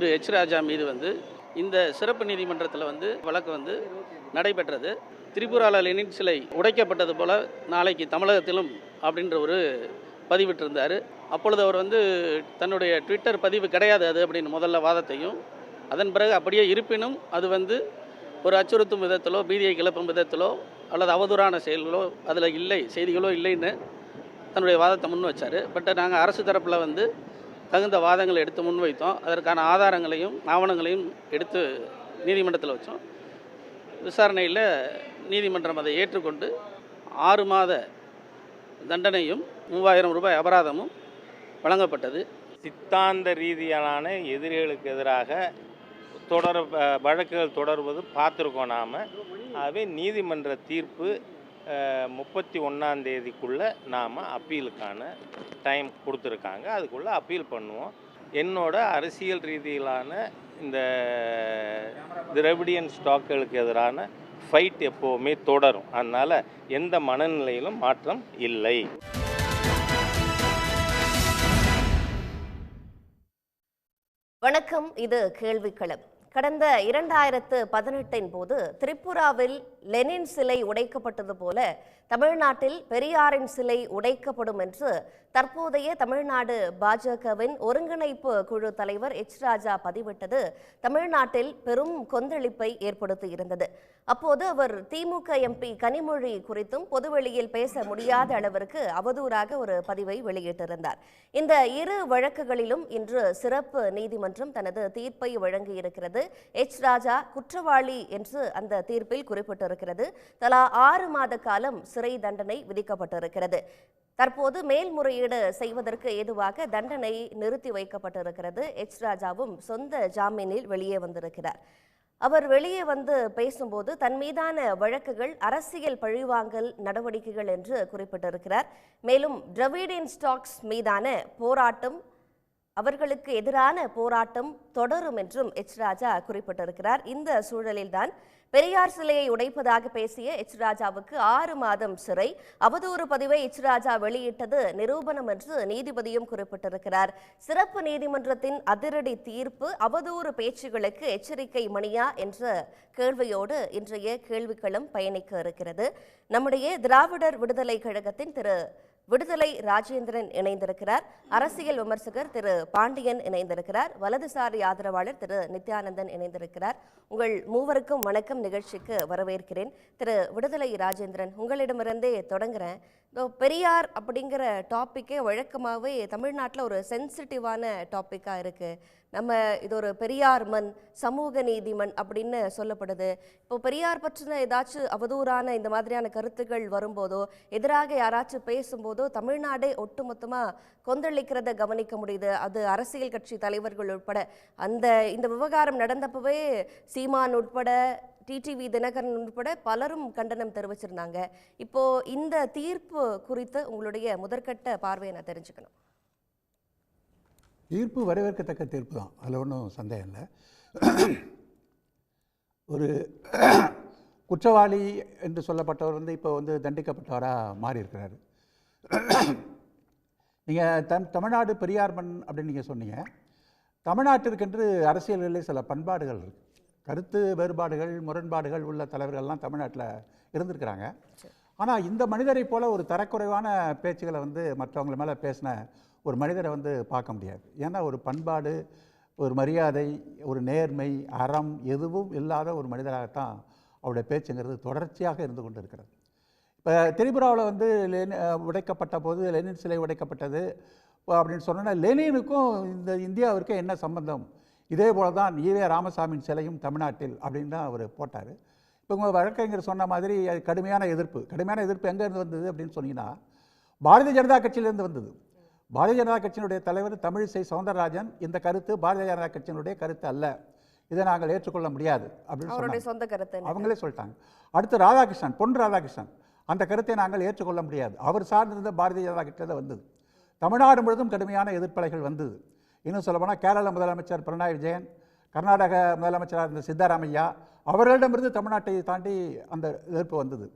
திரு H ராஜா மீது இந்த சிறப்பு நீதிமன்றத்தில் வழக்கு நடைபெற்றது. திரிபுராவில் லெனின் சிலை உடைக்கப்பட்டது போல் நாளைக்கு தமிழகத்திலும் அப்படின்ற ஒரு பதிவிட்டிருந்தார். அப்பொழுது அவர் தன்னுடைய ட்விட்டர் பதிவு கிடையாது அது அப்படின்னு முதல்ல வாதத்தையும், அதன் பிறகு அப்படியே இருப்பினும் அது ஒரு அச்சுறுத்தும் விதத்திலோ பீதியை கிளப்பும் விதத்திலோ அல்லது அவதூறான செயல்களோ அதில் இல்லை, செய்திகளோ இல்லைன்னு தன்னுடைய வாதத்தை முன் வச்சார். பட் நாங்கள் அரசு தரப்பில் தகுந்த வாதங்களை எடுத்து முன்வைத்தோம். அதற்கான ஆதாரங்களையும் ஆவணங்களையும் எடுத்து நீதிமன்றத்தில் வச்சோம். விசாரணையில் நீதிமன்றம் அதை ஏற்றுக்கொண்டு 6 மாத தண்டனையும் 3000 ரூபாய் அபராதமும் வழங்கப்பட்டது. சித்தாந்த ரீதியான எதிரிகளுக்கு எதிராக வழக்குகள் தொடர்வது பார்த்துருக்கோம் நாம். ஆகவே நீதிமன்ற தீர்ப்பு 31ஆம் தேதிக்குள்ளே நாம் அப்பீலுக்கான டைம் கொடுத்துருக்காங்க. அதுக்குள்ளே அப்பீல் பண்ணுவோம். என்னோட அரசியல் ரீதியிலான இந்த திராவிடியன் ஸ்டாக்குகளுக்கு எதிரான ஃபைட் எப்போவுமே தொடரும். அதனால் எந்த மனநிலையிலும் மாற்றம் இல்லை. வணக்கம், இது கேள்விக்களம். கடந்த 2018 போது திரிபுராவில் லெனின் சிலை உடைக்கப்பட்டது போல தமிழ்நாட்டில் பெரியாரின் சிலை உடைக்கப்படும் என்று தற்போதைய தமிழ்நாடு பாஜகவின் ஒருங்கிணைப்பு குழு தலைவர் எச் ராஜா பதிவிட்டது தமிழ்நாட்டில் பெரும் கொந்தளிப்பை ஏற்படுத்தியிருந்தது. அப்போது அவர் திமுக எம்பி கனிமொழி குறித்தும் பொதுவெளியில் பேச முடியாத அளவிற்கு அவதூறாக ஒரு பதிவை வெளியிட்டிருந்தார். இந்த இரு வழக்குகளிலும் இன்று சிறப்பு நீதிமன்றம் தனது தீர்ப்பை வழங்கியிருக்கிறது. எச் ராஜா குற்றவாளி என்று அந்த தீர்ப்பில் குறிப்பிட்டிருக்கிறது. தலா 6 மாத காலம் சிறை தண்டனை விதிக்கப்பட்டிருக்கிறது. தற்போது மேல்முறையீடு செய்வதற்கு ஏதுவாக தண்டனை நிறுத்தி வைக்கப்பட்டிருக்கிறது. எச் ராஜாவும் சொந்த ஜாமீனில் வெளியே வந்திருக்கிறார். அவர் வெளியே பேசும்போது தன் மீதான வழக்குகள் அரசியல் பழிவாங்கல் நடவடிக்கைகள் என்று குறிப்பிட்டிருக்கிறார். மேலும் டிராவிடியன் ஸ்டாக்ஸ் மீதான போராட்டம், அவர்களுக்கு எதிரான போராட்டம் தொடரும் என்றும் எச் ராஜா குறிப்பிட்டிருக்கிறார். இந்த சூழலில்தான் பெரியார் சிலையை உடைப்பதாக பேசிய எச் ராஜாவுக்கு 6 மாதம் சிறை, அவதூறு பதிவை எச் ராஜா வெளியிட்டது நிரூபணம் என்று நீதிபதியும் குறிப்பிட்டிருக்கிறார். சிறப்பு நீதிமன்றத்தின் அதிரடி தீர்ப்பு அவதூறு பேச்சுகளுக்கு எச்சரிக்கை மணியா என்ற கேள்வியோடு இன்றைய கேள்விக்களம் பயணிக்க இருக்கிறது. நம்முடைய திராவிடர் விடுதலை கழகத்தின் திரு விடுதலை ராஜேந்திரன் இணைந்திருக்கிறார். அரசியல் விமர்சகர் திரு பாண்டியன் இணைந்திருக்கிறார். வலதுசாரி ஆதரவாளர் திரு நித்யானந்தன் இணைந்திருக்கிறார். உங்கள் மூவருக்கும் வணக்கம். நிகழ்ச்சிக்கு வரவேற்கிறேன். திரு விடுதலை ராஜேந்திரன், உங்களிடமிருந்தே தொடங்குறேன். பெரியார் அப்படிங்கிற டாப்பிக்கே வழக்கமாகவே தமிழ்நாட்டில் ஒரு சென்சிட்டிவான டாப்பிக்காக இருக்குது. நம்ம இது ஒரு பெரியார் மண், சமூக நீதி மண் அப்படின்னு சொல்லப்படுது. இப்போ பெரியார் பற்றின ஏதாச்சும் அவதூறான இந்த மாதிரியான கருத்துக்கள் வரும்போதோ, எதிராக யாராச்சும் பேசும்போதோ தமிழ்நாடே ஒட்டுமொத்தமாக கொந்தளிக்கிறத கவனிக்க முடியுது. அது அரசியல் கட்சி தலைவர்கள் உட்பட. இந்த விவகாரம் நடந்தப்பவே சீமான் உட்பட, டிடிவி தினகரன் உட்பட பலரும் கண்டனம் தெரிவிச்சிருந்தாங்க. இப்போ இந்த தீர்ப்பு குறித்து உங்களுடைய முதற்கட்ட பார்வையை நான் தெரிஞ்சுக்கணும். தீர்ப்பு வரவேற்கத்தக்க தீர்ப்பு தான், அதில் ஒன்றும் சந்தேகம் இல்லை. ஒரு குற்றவாளி என்று சொல்லப்பட்டவர் இப்போ தண்டிக்கப்பட்டவராக மாறி இருக்கிறாரு. நீங்கள் தமிழ்நாடு பெரியார் மண் அப்படின்னு நீங்கள் சொன்னீங்க. தமிழ்நாட்டிற்கென்று அரசியல்களில் சில பண்பாடுகள் இருக்குது. கருத்து வேறுபாடுகள், முரண்பாடுகள் உள்ள தலைவர்கள்லாம் தமிழ்நாட்டில் இருந்திருக்கிறாங்க. ஆனால் இந்த மனிதரை போல் ஒரு தரக்குறைவான பேச்சுகளை மற்றவங்க மேலே பேசின ஒரு மனிதரை பார்க்க முடியாது. ஏன்னா ஒரு பண்பாடு, ஒரு மரியாதை, ஒரு நேர்மை, அறம் எதுவும் இல்லாத ஒரு மனிதராகத்தான் அவருடைய பேச்சுங்கிறது தொடர்ச்சியாக இருந்து கொண்டு இருக்கிறது. இப்போ திரிபுராவில் உடைக்கப்பட்ட போது லெனின் சிலை உடைக்கப்பட்டது அப்படின்னு சொன்னோன்னா, லெனினுக்கும் இந்த இந்தியாவிற்கும் என்ன சம்பந்தம்? இதே போல தான் ஈவே ராமசாமியின் சிலையும் தமிழ்நாட்டில் அப்படின்னு தான் அவர் போட்டார். இப்போ உங்கள் வழக்கறிஞர் சொன்ன மாதிரி அது கடுமையான எதிர்ப்பு எங்கேருந்து வந்தது அப்படின்னு சொன்னீங்கன்னா, பாரதிய ஜனதா கட்சியிலேருந்து வந்தது. பாரதிய ஜனதா கட்சியினுடைய தலைவர் தமிழிசை சவுந்தரராஜன் இந்த கருத்து பாரதிய ஜனதா கட்சியினுடைய கருத்து அல்ல, இதை நாங்கள் ஏற்றுக்கொள்ள முடியாது அப்படின்னு சொந்த கருத்து அவங்களே சொல்லிட்டாங்க. அடுத்து ராதாகிருஷ்ணன், பொன் ராதாகிருஷ்ணன், அந்த கருத்தை நாங்கள் ஏற்றுக்கொள்ள முடியாது, அவர் சார்ந்திருந்த பாரதிய ஜனதா கட்சியில் வந்தது. தமிழ்நாடு முழுவதும் கடுமையான எதிர்ப்பலைகள் வந்தது. இன்னும் சொல்லப்போனால் கேரள முதலமைச்சர் பினராயி விஜயன், கர்நாடக முதலமைச்சராக இருந்த சித்தராமையா, அவர்களிடமிருந்து தமிழ்நாட்டை தாண்டி அந்த எதிர்ப்பு வந்தது.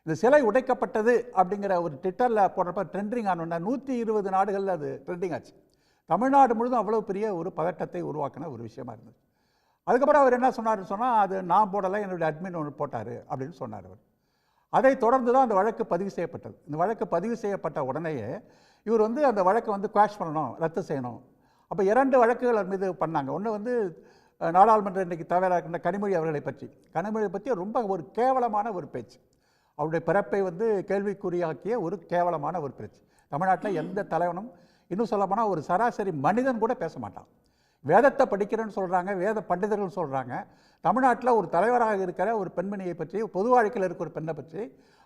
இந்த சிலை உடைக்கப்பட்டது அப்படிங்கிற ஒரு ட்விட்டரில் போடுறப்ப ட்ரெண்டிங் ஆனோன்னா 120 நாடுகளில் அது ட்ரெண்டிங் ஆச்சு. தமிழ்நாடு முழுதும் அவ்வளோ பெரிய ஒரு பதட்டத்தை உருவாக்கின ஒரு விஷயமா இருந்தது. அதுக்கப்புறம் அவர் என்ன சொன்னார்னு சொன்னால், அது நான் போடலை, என்னுடைய அட்மின் ஒன்று போட்டார் அப்படின்னு சொன்னார் அவர். அதை தொடர்ந்து தான் அந்த வழக்கு பதிவு செய்யப்பட்டது. இந்த வழக்கு பதிவு செய்யப்பட்ட உடனேயே இவர் வந்து அந்த வழக்கை வந்து குவாஷ் பண்ணணும், ரத்து செய்யணும். அப்போ 2 வழக்குகள் அவர் மீது பண்ணாங்க. ஒன்று வந்து நாடாளுமன்ற இன்றைக்கு தவறாக இருக்கின்ற கனிமொழி அவர்களை பற்றி ரொம்ப ஒரு கேவலமான ஒரு பேச்சு, அவருடைய பிறப்பை வந்து கேள்விக்குறியாக்கிய ஒரு கேவலமான ஒரு பேச்சு. தமிழ்நாட்டில் எந்த தலைவனும், இன்னும் சொல்லப்போனால் ஒரு சராசரி மனிதன் கூட பேச மாட்டான். வேதத்தை படிக்கிறேன்னு சொல்கிறாங்க, வேத பண்டிதர்கள் சொல்கிறாங்க. தமிழ்நாட்டில் ஒரு தலைவராக இருக்கிற ஒரு பெண்மணியை பற்றி, பொது வாழ்க்கையில் இருக்கிற ஒரு பெண்ணை பற்றி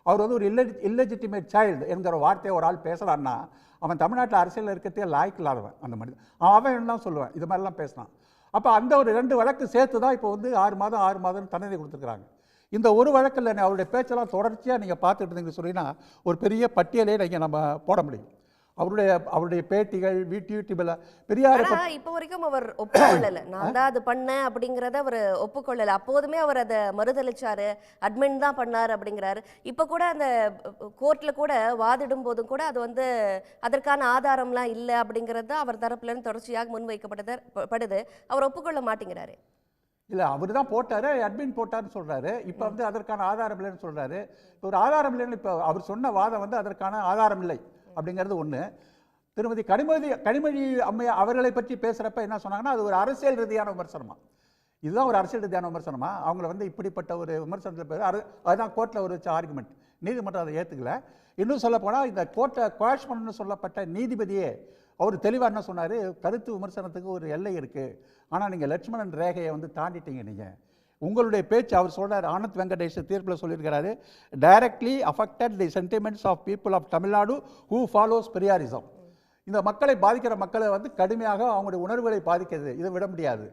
அவர் வந்து ஒரு இல்லெஜிட்டிமேட் சைல்டு என்கிற வார்த்தையை ஒரு ஆள் பேசலான்னா அவன் தமிழ்நாட்டில் அரசியலில் இருக்கிறதே லாய்க்கு இல்லாதவன். அந்த மனிதன் அவன் தான் சொல்லுவேன், இது மாதிரிலாம் பேசினான். அப்போ அந்த ஒரு 2 வழக்கு சேர்த்து தான் இப்போ வந்து 6 மாதம் தண்டனை கொடுத்துருக்குறாங்க. இந்த ஒரு வழக்கில் அவருடைய பேச்செல்லாம் தொடர்ச்சியாக நீங்கள் பார்த்துட்டு இருந்தீங்கன்னு சொன்னீங்கன்னா ஒரு பெரிய பட்டியலே நீங்கள் நம்ம போட முடியும். அவருடைய பேட்டிகள் யூடியூப்ல பெரியார் இப்போ வரைக்கும் அவர் ஒப்புக்கொள்ளல, நான் தான் அது பண்ணேன் அப்படிங்கிறத அவர் ஒப்புக்கொள்ளல. அப்போதுமே அவர் அதை மறுதளிச்சாரு, அட்மின் தான் பண்ணார் அப்படிங்கிறாரு. இப்போ கூட அந்த கோர்ட்ல கூட வாதிடும் போதும் கூட அது வந்து அதற்கான ஆதாரம்லாம் இல்லை அப்படிங்கிறது தான் அவர் தரப்புல இருந்து தொடர்ச்சியாக முன்வைக்கப்படுது. அவர் ஒப்புக்கொள்ள மாட்டேங்கிறாரு. இல்லை, அவர் தான் போட்டார், அட்மின் போட்டார்னு சொல்கிறாரு. இப்போ வந்து அதற்கான ஆதாரம் இல்லைன்னு சொல்கிறாரு. இப்போ ஒரு ஆதாரம் இல்லைன்னு இப்போ அவர் சொன்ன வாதம் வந்து அதற்கான ஆதாரம் இல்லை அப்படிங்கிறது ஒன்று. திருமதி கனிமொழி அம்மையா அவர்களை பற்றி பேசுகிறப்ப என்ன சொன்னாங்கன்னா, அது ஒரு அரசியல் ரீதியான விமர்சனமா. இதுதான் ஒரு அரசியல் ரீதியான விமர்சனமா. அவங்கள வந்து இப்படிப்பட்ட ஒரு விமர்சனத்தில் பேர் அதுதான் கோர்ட்டில் ஒரு ஆர்குமெண்ட். நீதிமன்றம் அதை ஏற்றுக்கல. இன்னும் சொல்ல போனால் இந்த கோர்ட்டை குவாஷ் பண்ணணும்னு சொல்லப்பட்ட நீதிபதியே அவர் தெளிவாக என்ன சொன்னார், கருத்து விமர்சனத்துக்கு ஒரு எல்லை இருக்குது, ஆனால் நீங்கள் லட்சுமணன் ரேகையை வந்து தாண்டிட்டீங்க. நீங்கள் உங்களுடைய பேச்சு, அவர் சொல்கிறார், ஆனந்த் வெங்கடேஷ் தீர்ப்பில் சொல்லியிருக்கிறாரு, directly affected the sentiments of people of Tamil Nadu who follows Periyarism. இந்த மக்களை பாதிக்கிற மக்களை வந்து கடுமையாக அவங்களுடைய உணர்வுகளை பாதிக்கிறது, இதை விட முடியாது.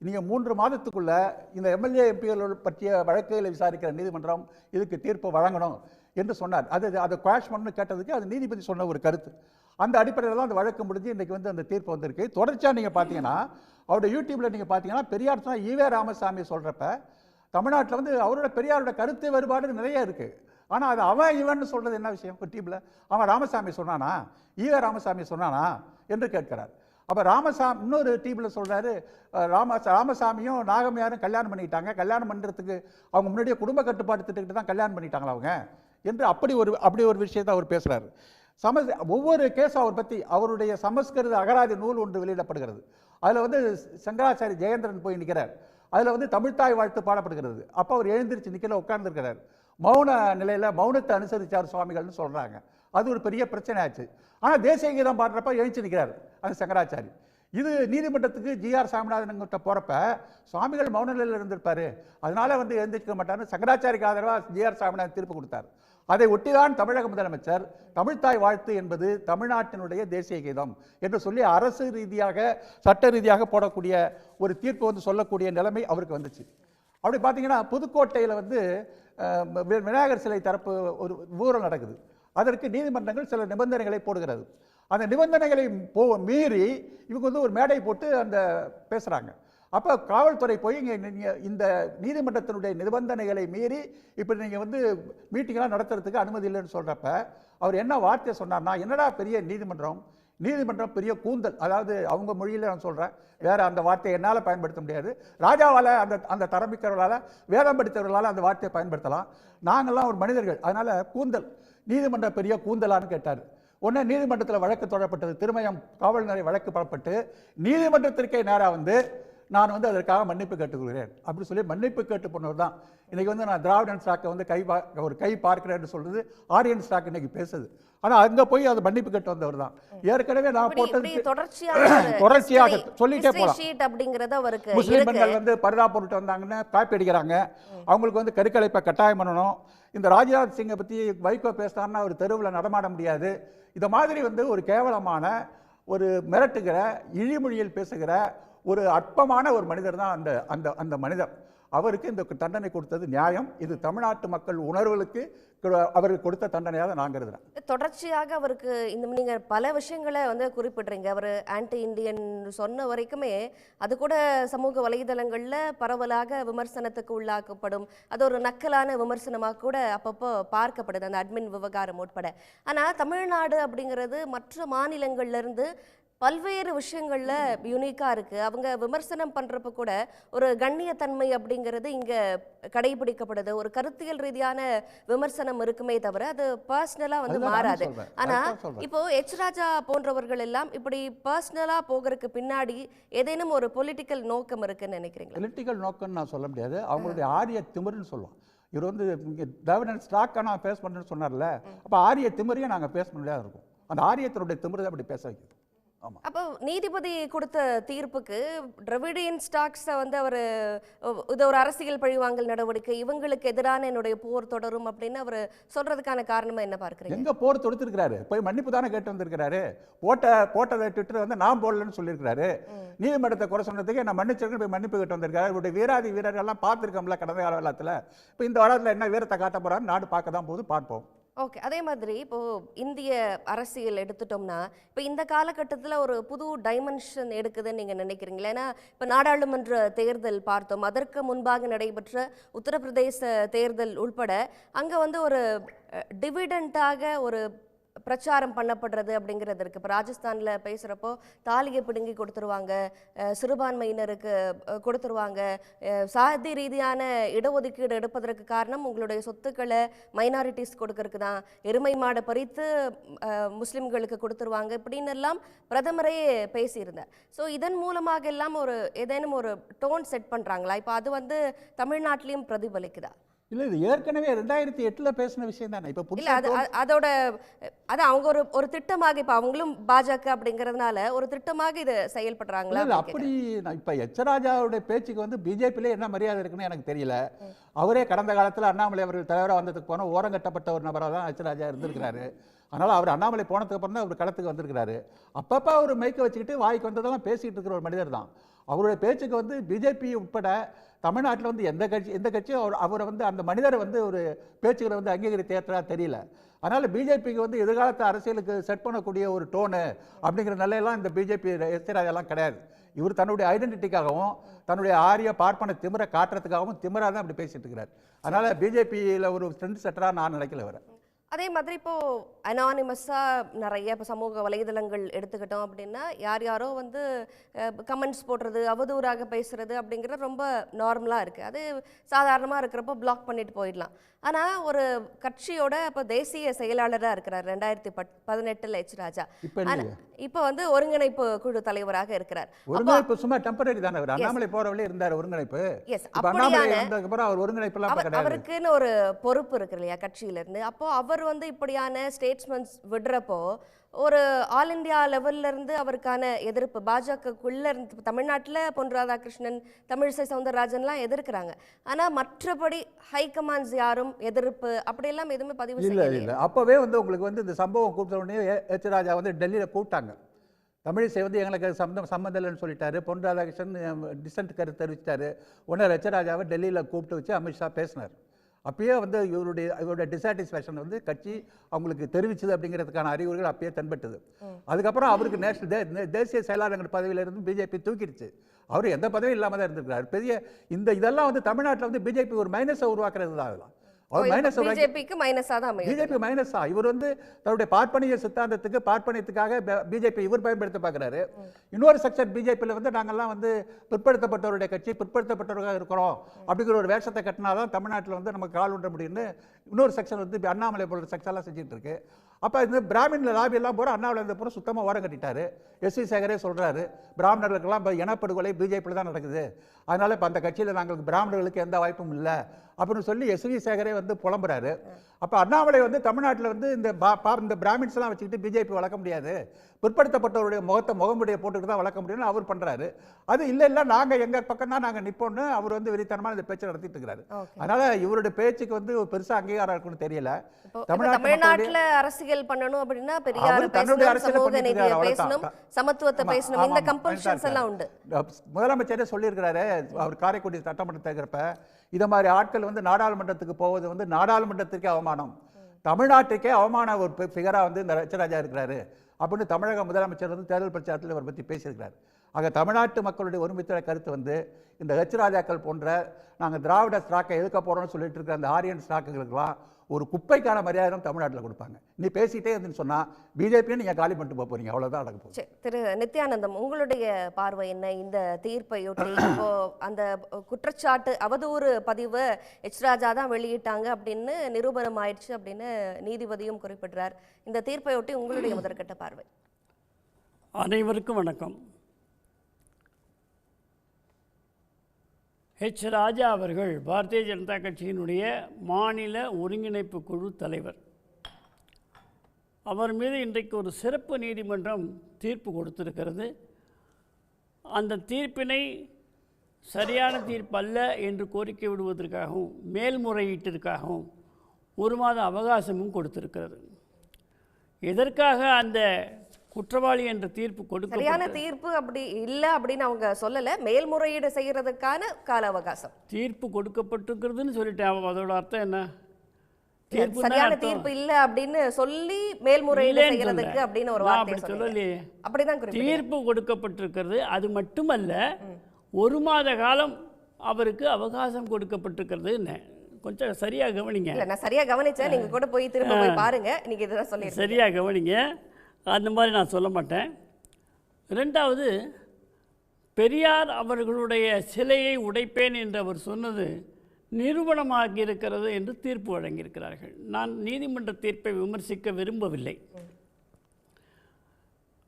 நீங்கள் 3 மாதத்துக்குள்ள இந்த எம்எல்ஏ எம்பிகள் பற்றிய வழக்குகளை விசாரிக்கிற நீதிமன்றம் இதுக்கு தீர்ப்பு வழங்கணும் என்று சொன்னார். அதை குவாஷ் பண்ணணும்னு கேட்டதுக்கு அது நீதிபதி சொன்ன ஒரு கருத்து. அந்த அடிப்படையில் தான் அந்த வழக்கு முடிஞ்சு இன்றைக்கி வந்து அந்த தீர்ப்பு வந்திருக்கு. தொடர்ச்சியாக நீங்கள் பார்த்தீங்கன்னா அவருடைய யூடியூப்பில் நீங்கள் பார்த்தீங்கன்னா பெரியார் சொன்னால் ஈவே ராமசாமி சொல்கிறப்ப தமிழ்நாட்டில் வந்து அவரோட பெரியாரோட கருத்து வேறுபாடு நிறைய இருக்குது. ஆனால் அது அவன் இவன் சொல்கிறது என்ன விஷயம்? யூடியூப்பில் அவன் ராமசாமி சொன்னானா, ஈவே ராமசாமி சொன்னானா என்று கேட்கிறார். அப்போ ராமசாமி இன்னொரு டிவியில் சொல்கிறாரு, ராமசாமியும் நாகம்மையாரும் கல்யாணம் பண்ணிக்கிட்டாங்க, கல்யாணம் பண்ணுறதுக்கு அவங்க முன்னாடியே குடும்ப கட்டுப்பாடு திட்டக்கிட்டு தான் கல்யாணம் பண்ணிட்டாங்களா அவங்க என்று அப்படி ஒரு விஷயத்தை அவர் பேசுகிறாரு. ஒவ்வொரு கேஸும் அவர் பற்றி அவருடைய சமஸ்கிருத அகராதி நூல் ஒன்று வெளியிடப்படுகிறது. அதில் வந்து சங்கராச்சாரி ஜெயேந்திரன் போய் நிற்கிறார். அதில் வந்து தமிழ்த்தாய் வாழ்த்து பாடப்படுகிறது. அப்போ அவர் எழுந்திரிச்சு நிற்கல, உட்கார்ந்துருக்கிறார். மௌன நிலையில் மௌனத்தை அனுசரித்தார் சுவாமிகள்னு சொல்கிறாங்க. அது ஒரு பெரிய பிரச்சனை ஆச்சு. ஆனால் தேசிய கீதம் பாடுறப்ப எழுச்சி நிற்கிறார் அந்த சங்கராச்சாரி. இது நீதிமன்றத்துக்கு ஜிஆர் சாமிநாதன் கிட்ட போகிறப்ப சுவாமிகள் மௌன நிலையில் இருந்திருப்பார், அதனால வந்து எழுந்திருக்க மாட்டார்னு சங்கராச்சாரிக்கு ஆதரவாக ஜிஆர் சாமிநாதன் தீர்ப்பு கொடுத்தார். அதை ஒட்டிதான் தமிழக முதலமைச்சர் தமிழ்த்தாய் வாழ்த்து என்பது தமிழ்நாட்டினுடைய தேசிய கீதம் என்று சொல்லி அரசு ரீதியாக சட்ட ரீதியாக போடக்கூடிய ஒரு தீர்ப்பு வந்து சொல்லக்கூடிய நிலைமை அவருக்கு வந்துச்சு. அப்படி பார்த்தீங்கன்னா புதுக்கோட்டையில் வந்து விநாயகர் சிலை தரப்பு ஒரு ஊழல் நடக்குது. அதற்கு நீதிமன்றங்கள் சில நிபந்தனைகளை போடுகிறது. அந்த நிபந்தனைகளை மீறி இவங்க வந்து ஒரு மேடை போட்டு அந்த பேசுகிறாங்க. அப்போ காவல்துறை போய் நீங்கள் இந்த நீதிமன்றத்தினுடைய நிபந்தனைகளை மீறி இப்படி நீங்கள் வந்து மீட்டிங்லாம் நடத்துறதுக்கு அனுமதி இல்லைன்னு சொல்கிறப்ப அவர் என்ன வார்த்தை சொன்னார்னா, என்னடா பெரிய நீதிமன்றம் பெரிய கூந்தல், அதாவது அவங்க மொழியில் நான் சொல்கிறேன், வேறு அந்த வார்த்தையை என்னால் பயன்படுத்த முடியாது, ராஜாவால் அந்த தரமிக்கிறவர்களால் வேதம் படித்தவர்களால் அந்த வார்த்தையை பயன்படுத்தலாம், நாங்கள்லாம் ஒரு மனிதர்கள், அதனால் கூந்தல், நீதிமன்றம் பெரிய கூந்தலான்னு கேட்டார். உடனே நீதிமன்றத்தில் வழக்கு தொடரப்பட்டது. திருமயம் காவல் நிலைய வழக்கு பெறப்பட்டு நீதிமன்றத்திற்கே நேராக வந்து நான் வந்து அதற்காக மன்னிப்பு கேட்டுக்கொள்கிறேன் அப்படி சொல்லி மன்னிப்பு கேட்டு போனவர் தான் இன்றைக்கி வந்து நான் திராவிடன் ஸ்டாக்கை வந்து கை பார்க்கிறேன்னு சொல்கிறது ஆரியன் ஸ்டாக் இன்னைக்கு பேசுது. ஆனால் அங்கே போய் அதை மன்னிப்பு கேட்டு வந்தவர் தான். ஏற்கனவே நான் போட்டது தொடர்ச்சியாக சொல்லிட்டே போகலாம். முஸ்லீம் பெண்கள் வந்து பர்தா போட்டு வந்தாங்கன்னு காப்பி அடிக்கிறாங்க, அவங்களுக்கு வந்து கருக்கலைப்பை கட்டாயம் பண்ணணும். இந்த ராஜ்நாத் சிங்கை பற்றி வைகோ பேசினார்னா அவர் தெருவில் நடமாட முடியாது. இந்த மாதிரி வந்து ஒரு கேவலமான ஒரு மிரட்டுகிற இழிமொழியில் பேசுகிற ஒரு அற்பமான ஒரு மனிதர் தான் அந்த மனிதர். அவருக்கு இந்த தண்டனை கொடுத்தது நியாயம். இது தமிழ்நாட்டு மக்கள் உணர்வுகளுக்கு அவருக்கு கொடுத்த தண்டனையாக நான் கருதுறேன். தொடர்ச்சியாக அவருக்கு நீங்க பல விஷயங்களை வந்து குறிப்பிடுறீங்க. அவர் ஆன்டி இண்டியன் சொன்ன வரைக்குமே அது கூட சமூக வலைதளங்கள்ல பரவலாக விமர்சனத்துக்கு உள்ளாக்கப்படும். அது ஒரு நக்கலான விமர்சனமாக கூட அப்பப்போ பார்க்கப்படுது, அந்த அட்மின் விவகாரம் உட்பட. ஆனா தமிழ்நாடு அப்படிங்கிறது மற்ற மாநிலங்கள்ல இருந்து பல்வேறு விஷயங்கள்ல யூனிக்கா இருக்கு. அவங்க விமர்சனம் பண்றப்ப கூட ஒரு கண்ணியத்தன்மை அப்படிங்கிறது இங்க கடைபிடிக்கப்படுது. ஒரு கருத்தியல் ரீதியான விமர்சனம் இருக்குமே தவிர அது பர்சனலா வந்து அதுதான் நானும் மாறாது. சொல்றேன். ஆனா அதுதான் சொல்றேன். இப்போ எச் ராஜா போன்றவர்கள் எல்லாம் இப்படி பர்சனலா போகிறதுக்கு பின்னாடி ஏதேனும் ஒரு பொலிட்டிக்கல் நோக்கம் இருக்குன்னு நினைக்கிறீங்களா? பொலிட்டிக்கல் நோக்கம்னு நான் சொல்ல முடியாது. அவங்களுடைய ஆரிய திமிருன்னு சொல்லுவோம். இவர் வந்து இங்கே திராவிடன் ஸ்டாக்காக நான் பேஸ் பண்ணுறேன்னு சொன்னார்ல, அப்போ ஆரிய திமிரையும் நாங்கள் பேச முடியாத இருக்கும். அந்த ஆரியத்தினுடைய திமிரை தான் அப்படி பேச வைக்குது. ஆமாம். அப்போ நீதிபதி கொடுத்த தீர்ப்புக்கு டிராவிடியன் ஸ்டாக்ஸை வந்து அவர் இது ஒரு அரசியல் பழிவாங்கல் நடவடிக்கை, இவங்களுக்கு எதிரான என்னுடைய போர் தொடரும் அப்படின்னு அவர் சொல்றதுக்கான காரணமா என்ன பார்க்குறீங்க? எங்கே போர் தொடுத்திருக்கிறாரு? போய் மன்னிப்பு தானே கேட்டு வந்திருக்கிறாரு. போட்டதை ட்விட்டர் வந்து நான் போடலன்னு சொல்லியிருக்கிறாரு. நீதிமன்றத்தை குறை சொன்னதுக்கு நான் மன்னிச்சிருக்கேன் போய் மன்னிப்பு கேட்டு வந்திருக்காரு. இவருடைய வீராதி வீரர்கள்லாம் பார்த்துருக்கோம்ல கடந்த காலத்தில். இப்போ இந்த வாரத்தில் என்ன வீரத்தை காட்ட போறான்னு நாடு பார்க்க தான் போது பார்ப்போம். ஓகே, அதே மாதிரி இப்போ இந்திய அரசியல் எடுத்துட்டோம்னா இப்போ இந்த காலகட்டத்தில் ஒரு புது டைமென்ஷன் எடுக்குதுன்னு நீங்கள் நினைக்கிறீங்களா? ஏன்னா இப்போ நாடாளுமன்ற தேர்தல் பார்த்தோம், அதற்கு முன்பாக நடைபெற்ற உத்தரப்பிரதேச தேர்தல் உள்பட அங்கே வந்து ஒரு டிவிடெண்டாக ஒரு பிரச்சாரம் பண்ணப்படுறது அப்படிங்கிறது இருக்குது. இப்போ ராஜஸ்தானில் பேசுகிறப்போ தாலியை பிடுங்கி கொடுத்துருவாங்க, சிறுபான்மையினருக்கு கொடுத்துருவாங்க, சாதி ரீதியான இடஒதுக்கீடு எடுப்பதற்கு காரணம் உங்களுடைய சொத்துக்களை மைனாரிட்டிஸ் கொடுக்கறதுக்கு தான், எருமை மாடை பறித்து முஸ்லிம்களுக்கு கொடுத்துருவாங்க இப்படின்னு எல்லாம் பிரதமரே பேசியிருந்தார். ஸோ இதன் மூலமாக எல்லாம் ஒரு ஏதேனும் ஒரு டோன் செட் பண்ணுறாங்களா? இப்போ அது வந்து தமிழ்நாட்டிலையும் பிரதிபலிக்குதா? இல்லை, இது ஏற்கனவே 2008 பேசின விஷயம் தானே. இப்போ இல்ல அதோட அது அவங்க ஒரு திட்டமாக இப்போ அவங்களும் பாஜக அப்படிங்கிறதுனால ஒரு திட்டமாக இது செயல்படுறாங்களா? இல்லை அப்படி இப்போ எச் ராஜாவுடைய பேச்சுக்கு வந்து பிஜேபியிலே என்ன மரியாதை இருக்குன்னு எனக்கு தெரியல. அவரே கடந்த காலத்தில் அண்ணாமலை அவர்கள் தலைவராக வந்ததுக்கு போனால் ஓரங்கட்டப்பட்ட ஒரு நபராக தான் எச் ராஜா இருந்திருக்கிறாரு. அதனால் அவர் அண்ணாமலை போனதுக்கு அப்புறம் தான் அவர் களத்துக்கு வந்திருக்கிறாரு. அப்பப்போ அவர் மைக்கை வச்சுக்கிட்டு வாய்க்கு வந்ததெல்லாம் பேசிகிட்டு இருக்கிற ஒரு மனிதர் தான். அவருடைய பேச்சுக்கு வந்து பிஜேபி உட்பட தமிழ்நாட்டில் வந்து எந்த கட்சியும் அவரை வந்து அந்த மனிதரை வந்து ஒரு பேச்சுக்களை வந்து அங்கீகரித்து ஏற்றா தெரியல. அதனால் பிஜேபிக்கு வந்து எதிர்காலத்து அரசியலுக்கு செட் பண்ணக்கூடிய ஒரு டோனு அப்படிங்கிற நிலையெல்லாம் இந்த பிஜேபி எச் ராஜாலாம் கிடையாது. இவர் தன்னுடைய ஐடென்டிட்டிக்காகவும் தன்னுடைய ஆரிய பார்ப்பன திமிரை காட்டுறதுக்காகவும் திமிராக தான் அப்படி பேசிட்டு இருக்கிறார். அதனால் பிஜேபியில் ஒரு ட்ரெண்ட் செட்டராக நான் நினைக்கல வர. அதே மாதிரி இப்போ அனானிமஸாக நிறைய இப்போ சமூக வலைதளங்கள் எடுத்துக்கிட்டோம் அப்படின்னா யாரோ வந்து கமெண்ட்ஸ் போடுறது, அவதூறாக பேசுறது அப்படிங்கிறது ரொம்ப நார்மலாக இருக்குது. அது சாதாரணமாக இருக்கிறப்போ பிளாக் பண்ணிட்டு போயிடலாம். ஆனால் ஒரு கட்சியோட இப்போ தேசிய செயலாளராக இருக்கிறார் 2018 எச் ராஜா. இப்போ வந்து ஒருங்கிணைப்பு குழு தலைவராக இருக்கிறார். ஒருங்கிணைப்பு சும்மா டெம்பரரி தானே. அவர் அண்ணாமலை போறவளே இருந்தார் ஒருங்கிணைப்பு. அவர் ஒருங்கிணைப்பு அவருக்குன்னு ஒரு பொறுப்பு இருக்கு இல்லையா கட்சியில இருந்து. அப்போ அவர் வந்து இப்படியான ஸ்டேட்ஸ்மென்ட்ஸ் விடுறப்போ ஒரு ஆல் இந்தியா லெவல்ல இருந்து அவருக்கான எதிர்ப்பு பாஜகக்குள்ள இருந்து தமிழ்நாட்டில் பொன் ராதாகிருஷ்ணன், தமிழிசை சவுந்தரராஜன்லாம் எதிர்க்கிறாங்க. ஆனால் மற்றபடி ஹைகமாண்ட்ஸ் யாரும் எதிர்ப்பு அப்படியெல்லாம் எதுவுமே பதிவு இல்லை. அப்போவே வந்து உங்களுக்கு வந்து இந்த சம்பவம் கூப்பிட்ட உடனே எச் ராஜா வந்து டெல்லியில் கூப்பிட்டாங்க. தமிழிசை வந்து எங்களுக்கு சம்மந்தம் இல்லைன்னு சொல்லிட்டாரு. பொன் ராதாகிருஷ்ணன் டிசன்ட் கருத்து தெரிவிச்சிட்டாரு. உடனே எச் ராஜாவை டெல்லியில் கூப்பிட்டு வச்சு அமித்ஷா பேசினார். அப்பயே வந்து இவருடைய டிசாட்டிஸ்ஃபேக்ஷன் வந்து கட்சி அவங்களுக்கு தெரிவிச்சது அப்படிங்கிறதுக்கான அறிகுறிகள் அப்பயே தென்பட்டது. அதுக்கப்புறம் அவருக்கு தேசிய செயலாளர் பதவியிலிருந்து பிஜேபி தூக்கிடுச்சு. அவர் எந்த பதவியும் இல்லாமல் தான் இருந்திருக்கிறார். பெரிய இதெல்லாம் வந்து தமிழ்நாட்டில் வந்து பிஜேபி ஒரு மைனஸை உருவாக்குறது தான். அதெல்லாம் பிஜேபி மைனஸா இவர் வந்து தன்னுடைய பார்ப்பனிய சித்தாந்தத்துக்கு பார்ப்பனியத்துக்காக பிஜேபி இவர் பயன்படுத்த பார்க்குறாரு. இன்னொரு செக்ஷன் பிஜேபியில் வந்து நாங்கள்லாம் வந்து பிற்படுத்தப்பட்டவருடைய கட்சி, பிற்படுத்தப்பட்டவர்களாக இருக்கிறோம் அப்படிங்கிற ஒரு வேஷத்தை கட்டினாதான் தமிழ்நாட்டில் வந்து நமக்கு கால் உண்ட முடியும்னு இன்னொரு செக்ஷன் வந்து அண்ணாமலை போன்ற செக்ஷன்லாம் செஞ்சுட்டு இருக்கு. அப்போ இந்த பிராமின் லாபி எல்லாம் போகிற அண்ணாமலை இந்த பூரா சுத்தமாக ஓரம் கட்டிட்டாரு. எஸ் வி சேகரே சொல்கிறாரு, பிராமணர்களுக்கெல்லாம் இப்போ இனப்படுகொலை பிஜேபியில் தான் நடக்குது, அதனால் இப்போ அந்த கட்சியில் நாங்களுக்கு பிராமணர்களுக்கு எந்த வாய்ப்பும் இல்லை அப்படின்னு சொல்லி எஸ் வி சேகரே வந்து புலம்புறாரு. அப்போ அண்ணாமலை வந்து தமிழ்நாட்டில் வந்து இந்த பிராமின்ஸ்லாம் வச்சுக்கிட்டு பிஜேபி வளர்க்க முடியாது, பிற்படுத்தப்பட்டவருடைய முகமுடைய போட்டுக்கிட்டு தான் வளர்க்க முடியும்னு அவர் பண்ணுறாரு. அது இல்லை நாங்கள் எங்கள் பக்கம் தான் நாங்கள் நிற்போம்னு அவர் வந்து வெறித்தனமான இந்த பேச்சை நடத்திட்டு இருக்கிறாரு. அதனால் இவருடைய பேச்சுக்கு வந்து பெருசாக அங்கீகாரம் இருக்குன்னு தெரியல. தமிழ்நாட்டில் அரசியல் பண்ணணும் அப்படின்னா பெரியார் பேசணும், சமூக நீதியை பேசணும், சமத்துவத்தை பேசணும், இந்த கம்பல்ஷன்ஸ் எல்லாம் உண்டு. முதலமைச்சரே சொல்லியிருக்கிறாரு அவர் காரைக்குடி சட்டமன்ற தேர்தலப்ப, இதை மாதிரி ஆட்கள் வந்து நாடாளுமன்றத்துக்கு போவது வந்து நாடாளுமன்றத்திற்கே அவமானம், தமிழ்நாட்டுக்கே அவமான ஒரு ஃபிகராக வந்து இந்த எச் ராஜா இருக்கிறாரு அப்படின்னு தமிழக முதலமைச்சர் வந்து தேர்தல் பிரச்சாரத்தில் இவர் பற்றி பேசியிருக்கிறார். ஆக தமிழ்நாட்டு மக்களுடைய ஒருமித்த கருத்து வந்து இந்த எச் ராஜாக்கள் போன்ற நாங்கள் திராவிட ஸ்டாக்கை எதுக்க போகிறோம்னு சொல்லிட்டு இருக்கிற அந்த ஆரியன் ஸ்டாக்குகளுக்கெல்லாம் ஒரு குப்பைக்கான மரியாதை தமிழ்நாட்டில் கொடுப்பாங்க. நீ பேசிட்டே இருந்துன்னு சொன்னால் பிஜேபியை நீங்கள் காலி பண்ணிட்டு போக போகிறீங்க, அவ்வளோதான் நடக்க போகுது. திரு நித்யானந்தம், உங்களுடைய பார்வை என்ன இந்த தீர்ப்பையொட்டி? இப்போ அந்த குற்றச்சாட்டு அவதூறு பதிவு எச் ராஜா தான் வெளியிட்டாங்க அப்படின்னு நிரூபணம் ஆயிடுச்சு அப்படின்னு நீதிபதியும் குறிப்பிடுறார். இந்த தீர்ப்பையொட்டி உங்களுடைய முதற்கட்ட பார்வை? அனைவருக்கும் வணக்கம். ஹெச் ராஜா அவர்கள் பாரதிய ஜனதா கட்சியினுடைய மாநில ஒருங்கிணைப்பு குழு தலைவர். அவர் மீது இன்றைக்கு ஒரு சிறப்பு நீதிமன்றம் தீர்ப்பு கொடுத்திருக்கிறது. அந்த தீர்ப்பினை சரியான தீர்ப்பு அல்ல என்று கோரிக்கை விடுவதற்காகவும் மேல்முறையீட்டிற்காகவும் 1 மாத அவகாசமும் கொடுத்திருக்கிறது. எதற்காக அந்த குற்றவாளி என்ற தீர்ப்பு கொடுக்க சரியான தீர்ப்பு அப்படி இல்லை அப்படின்னு அவங்க சொல்லலை, மேல்முறையீடு செய்யறதுக்கான கால அவகாசம் தீர்ப்பு கொடுக்கப்பட்டிருக்கிறதுன்னு சொல்லிட்டேன். அதோட அர்த்தம் என்ன? சரியான தீர்ப்பு இல்ல அப்படின்னு சொல்லி மேல்முறையீடு செய்யறதுக்கு அப்படின்னு ஒரு வார்த்தை சொல்லலையே. அப்படிதான் தீர்ப்பு கொடுக்கப்பட்டிருக்கிறது. அது மட்டுமல்ல, 1 மாத காலம் அவருக்கு அவகாசம் கொடுக்கப்பட்டிருக்கிறது. கொஞ்சம் சரியா கவனிங்க. நான் சரியா கவனிச்சேன், நீங்க கூட போய் திரும்ப போய் பாருங்க. நீங்க இதெல்லாம் சொல்லி சரியா கவனிங்க. அந்த மாதிரி நான் சொல்ல மாட்டேன். 2வது, பெரியார் அவர்களுடைய சிலையை உடைப்பேன் என்று அவர் சொன்னது நிரூபணமாகி இருக்கிறது என்று தீர்ப்பு வழங்கியிருக்கிறார்கள். நான் நீதிமன்ற தீர்ப்பை விமர்சிக்க விரும்பவில்லை.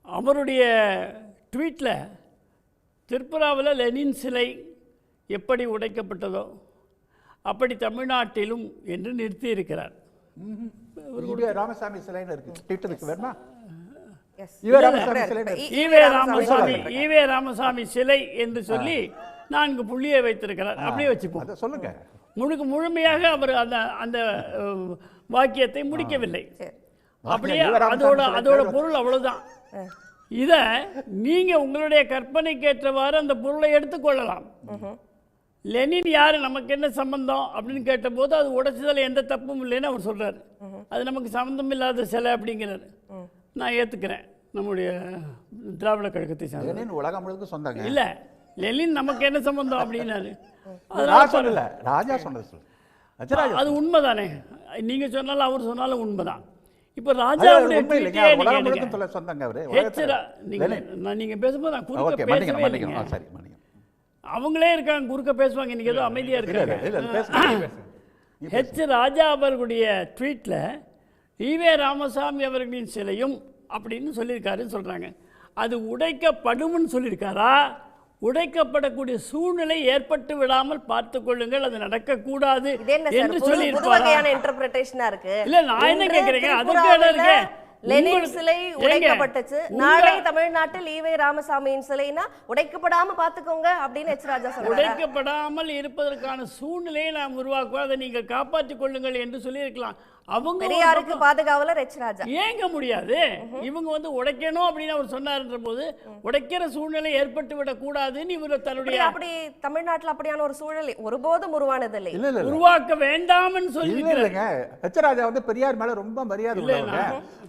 அவருடைய ட்வீட்டில் திரிபுராவில் லெனின் சிலை எப்படி உடைக்கப்பட்டதோ அப்படி தமிழ்நாட்டிலும் என்று நிறுத்தியிருக்கிறார். ராமசாமி சிலைன்னு இருக்கு, வேணுமா? ஈவே ராமசாமி சிலை என்று சொல்லி 4 புள்ளியை வைத்திருக்கிறார். அப்படியே வச்சுப்போம். சொல்லுங்க. முழுமையாக அவர் அந்த வாக்கியத்தை முடிக்கவில்லை. அப்படியே அதோட பொருள் அவ்வளவுதான். இதை நீங்க உங்களுடைய கற்பனைக்கேற்றவாறு அந்த பொருளை எடுத்துக்கொள்ளலாம். லெனின் யாரு, நமக்கு என்ன சம்பந்தம் அப்படின்னு கேட்டபோது அது உடைச்சதில் எந்த தப்பும் இல்லைன்னு அவர் சொல்றாரு. அது நமக்கு சம்பந்தம் இல்லாத சிலை அப்படிங்கிறாரு. நான் ஏற்றுக்கிறேன். நம்முடைய திராவிட கழகத்தை சார்ந்த உலகம் முழுக்க சொன்னாங்க. இல்லை, லெனின் நமக்கு என்ன சம்பந்தம் அப்படின்னாரு. ராஜா சொன்னது அது உண்மைதானே. நீங்க சொன்னாலும் அவர் சொன்னாலும் உண்மைதான். இப்போ ராஜாவுடைய நீங்க பேசும்போது நான் குறுக்க பேசவே, அவங்களே இருக்காங்க குறுக்க பேசுவாங்க. இன்னைக்கு ஏதோ அமைதியா இருக்காங்க. ஹெச் ராஜா அவர்களுடைய ட்வீட்ல ஈவே ராமசாமி அவர்களின் சிலையும் அப்படின்னு சொல்லியிருக்காருன்னு சொல்றாங்க. அது உடைக்கப்படும்னு சொல்லியிருக்காரா? உடைக்கப்படக்கூடிய சூழ்நிலை ஏற்பட்டு விடாமல் பார்த்துக் கொள்ளுங்கள், அது நடக்கக்கூடாது என்று சொல்லியிருப்பாரா? இல்ல, நான் என்ன கேட்கிறேன், அதுக்கு இடம் இருக்கு. லெனின் சிலை உடைக்கப்பட்டுச்சு, நாளை தமிழ்நாட்டில் ஈவே ராமசாமியின் சிலைனா உடைக்கப்படாம பாத்துக்கோங்க அப்படின்னு எச் ராஜா சொல்றாரு. உடைக்கப்படாமல் இருப்பதற்கான சூழ்நிலையை நாம் உருவாக்குவோம், அதை நீங்கள் காப்பாற்றிக் கொள்ளுங்கள் என்று சொல்லியிருக்கலாம். அவங்க பெரியாருக்கு பாதுகாவலர் எச் ராஜா ஏங்க முடியாது. இவங்க உடைக்கணும் அப்படின்னு அவர் சொன்னார்ன்ற போது உடைக்கிற சூழ்நிலை ஏற்பட்டு விடக் கூடாதுன்னு இவர் தன்னுடைய அப்படி தமிழ்நாட்டில் அப்படியான ஒரு சூழ்நிலை ஒருபோதும் உருவானதில்லை, உருவாக்க வேண்டாம்னு சொல்லி எச் ராஜா பெரியார் மேல ரொம்ப மரியாதை உள்ளவங்க.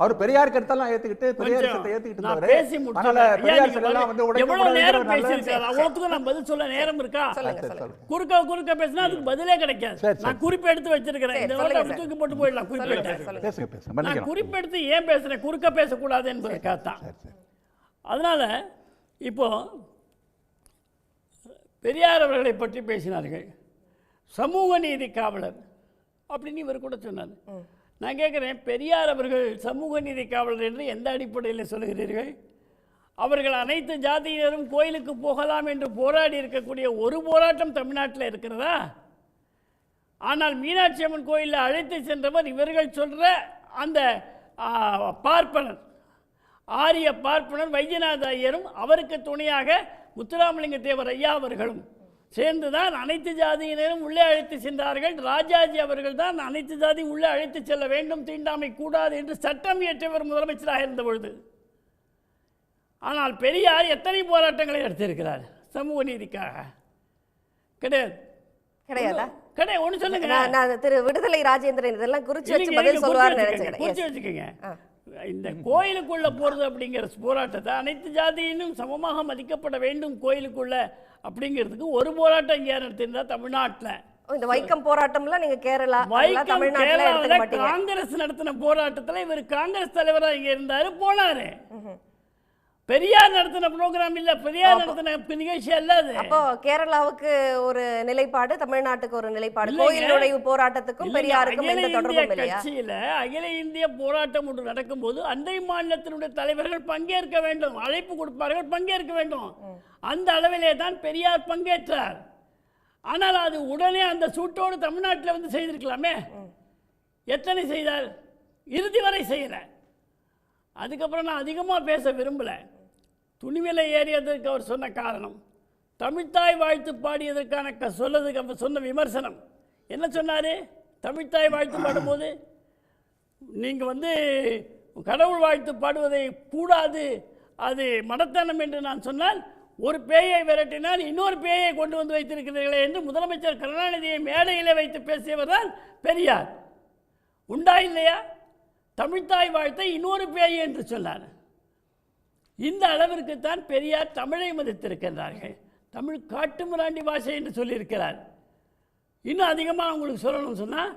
அவர் பெரியார் கருத்தெல்லாம் ஏத்துக்கிட்டு பெரியார் கருத்தை ஏத்துக்கிட்டு பேசி எவ்வளவு நேரம் பேசியிருக்காரு. அவ்வளவுக்கும் நான் பதில் சொல்ல நேரம் இருக்கா? குறுக்க பேசினா அதுக்கு பதிலே கிடைக்காது. நான் குறிப்பு எடுத்து வச்சிருக்கிறேன். இந்த வார்த்தை தூக்கி போட்டு போயிடலாம். நான் குறிப்பெடுத்து ஏன் பேசுறேன், குறுக்க பேசக்கூடாது என்பதற்காகத்தான். அதனால இப்போ பெரியார் அவர்களை பற்றி பேசினார்கள். சமூக நீதி காவலர் அப்படின்னு இவர் கூட சொன்னார். நான் கேட்குறேன், பெரியார் அவர்கள் சமூக நீதி காவலர் என்று எந்த அடிப்படையில் சொல்லுகிறீர்கள்? அவர்கள் அனைத்து ஜாதியினரும் கோயிலுக்கு போகலாம் என்று போராடி இருக்கக்கூடிய ஒரு போராட்டம் தமிழ்நாட்டில் இருக்கிறதா? ஆனால் மீனாட்சி அம்மன் கோயிலில் அழைத்து சென்றவர் இவர்கள் சொல்கிற அந்த பார்ப்பனர், ஆரிய பார்ப்பனர் வைத்தியநாத ஐயரும் அவருக்கு துணையாக முத்துராமலிங்க தேவர் ஐயா அவர்களும் சேர்ந்துதான் அனைத்து ஜாதியினரும் உள்ளே அழைத்து சென்றார்கள். ராஜாஜி அவர்கள் தான் அனைத்து ஜாதி உள்ளே அழைத்து செல்ல வேண்டும், தீண்டாமை கூடாது என்று சட்டம் இயற்றியவர் முதலமைச்சராக இருந்த பொழுது. ஆனால் பெரியார் எத்தனை போராட்டங்களை நடத்தியிருக்கிறார் சமூக நீதிக்காக? கிடையாது. கிடையாதா? கிடையாது. ஒன்று சொல்லுங்க. நான் திரு விடுதலை ராஜேந்திரன் இதெல்லாம் குறிச்சு வச்சு பதில் சொல்வார்னு நினைச்சேன். குறிச்சு வச்சுக்கோங்க. இந்த கோயிலுக்குள்ள போறது அப்படிங்கிற போராட்டத்தை அனைத்து ஜாதியினும் சமமாக மதிக்கப்பட வேண்டும் கோயிலுக்குள்ள அப்படிங்கிறதுக்கு ஒரு போராட்டம் இங்கே நடத்திருந்தா தமிழ்நாட்டில் இந்த வைக்கம் போராட்டம்லாம் நீங்க கேரளா வைக்கம் தமிழ்நாட்டுல கேரளாவில் எடுத்துக்க மாட்டீங்க. காங்கிரஸ் நடத்தின போராட்டத்தில் இவர் காங்கிரஸ் தலைவராக இங்க இருந்தாரு, போனாரு. பெரியார் நடத்தின ப்ரோக்ராம் இல்ல, பெரியார் நடத்தின நிகழ்ச்சி அல்ல அது. அப்போ கேரளாவுக்கு ஒரு நிலைப்பாடு, தமிழ்நாட்டுக்கு ஒரு நிலைப்பாடு. இல்லைங்க. கோயில் நுழைவு போராட்டத்துக்கும் பெரியாருக்கும் எந்த அகில இந்திய தொடர்பும் இல்லையா? கட்சியில அகில இந்திய போராட்டம் ஒன்று நடக்கும்போது அண்டை மாநிலத்தினுடைய தலைவர்கள் பங்கேற்க வேண்டும், அழைப்பு கொடுப்பார்கள், பங்கேற்க வேண்டும். அந்த அளவிலே தான் பெரியார் பங்கேற்றார். ஆனால் அது உடனே அந்த சூட்டோடு தமிழ்நாட்டில் வந்து செய்திருக்கலாமே. எத்தனை செய்தார்? இறுதி வரை செய்யல. அதுக்கப்புறம் நான் அதிகமாக பேச விரும்பல. துணிவிலை ஏறியதற்கு அவர் சொன்ன காரணம், தமிழ்த்தாய் வாழ்த்து பாடியதற்கான சொல்லதுக்கு அவர் சொன்ன விமர்சனம் என்ன சொன்னார்? தமிழ்த்தாய் வாழ்த்து பாடும்போது நீங்கள் வந்து கடவுள் வாழ்த்து பாடுவதை கூடாது, அது மடத்தனம் என்று நான் சொன்னால், ஒரு பேயை விரட்டினால் இன்னொரு பேயை கொண்டு வந்து வைத்திருக்கிறீர்களே என்று முதலமைச்சர் கருணாநிதியை மேடையிலே வைத்து பேசியவர் தான் பெரியார். உண்டா இல்லையா? தமிழ்த்தாய் வாழ்த்தை இன்னொரு பேய் என்று சொன்னார். இந்த அளவிற்கு தான் பெரியார் தமிழை மதித்திருக்கின்றார்கள். தமிழ் காட்டுமிராண்டி பாஷை என்று சொல்லியிருக்கிறார். இன்னும் அதிகமாக உங்களுக்கு சொல்லணும்னு சொன்னால்,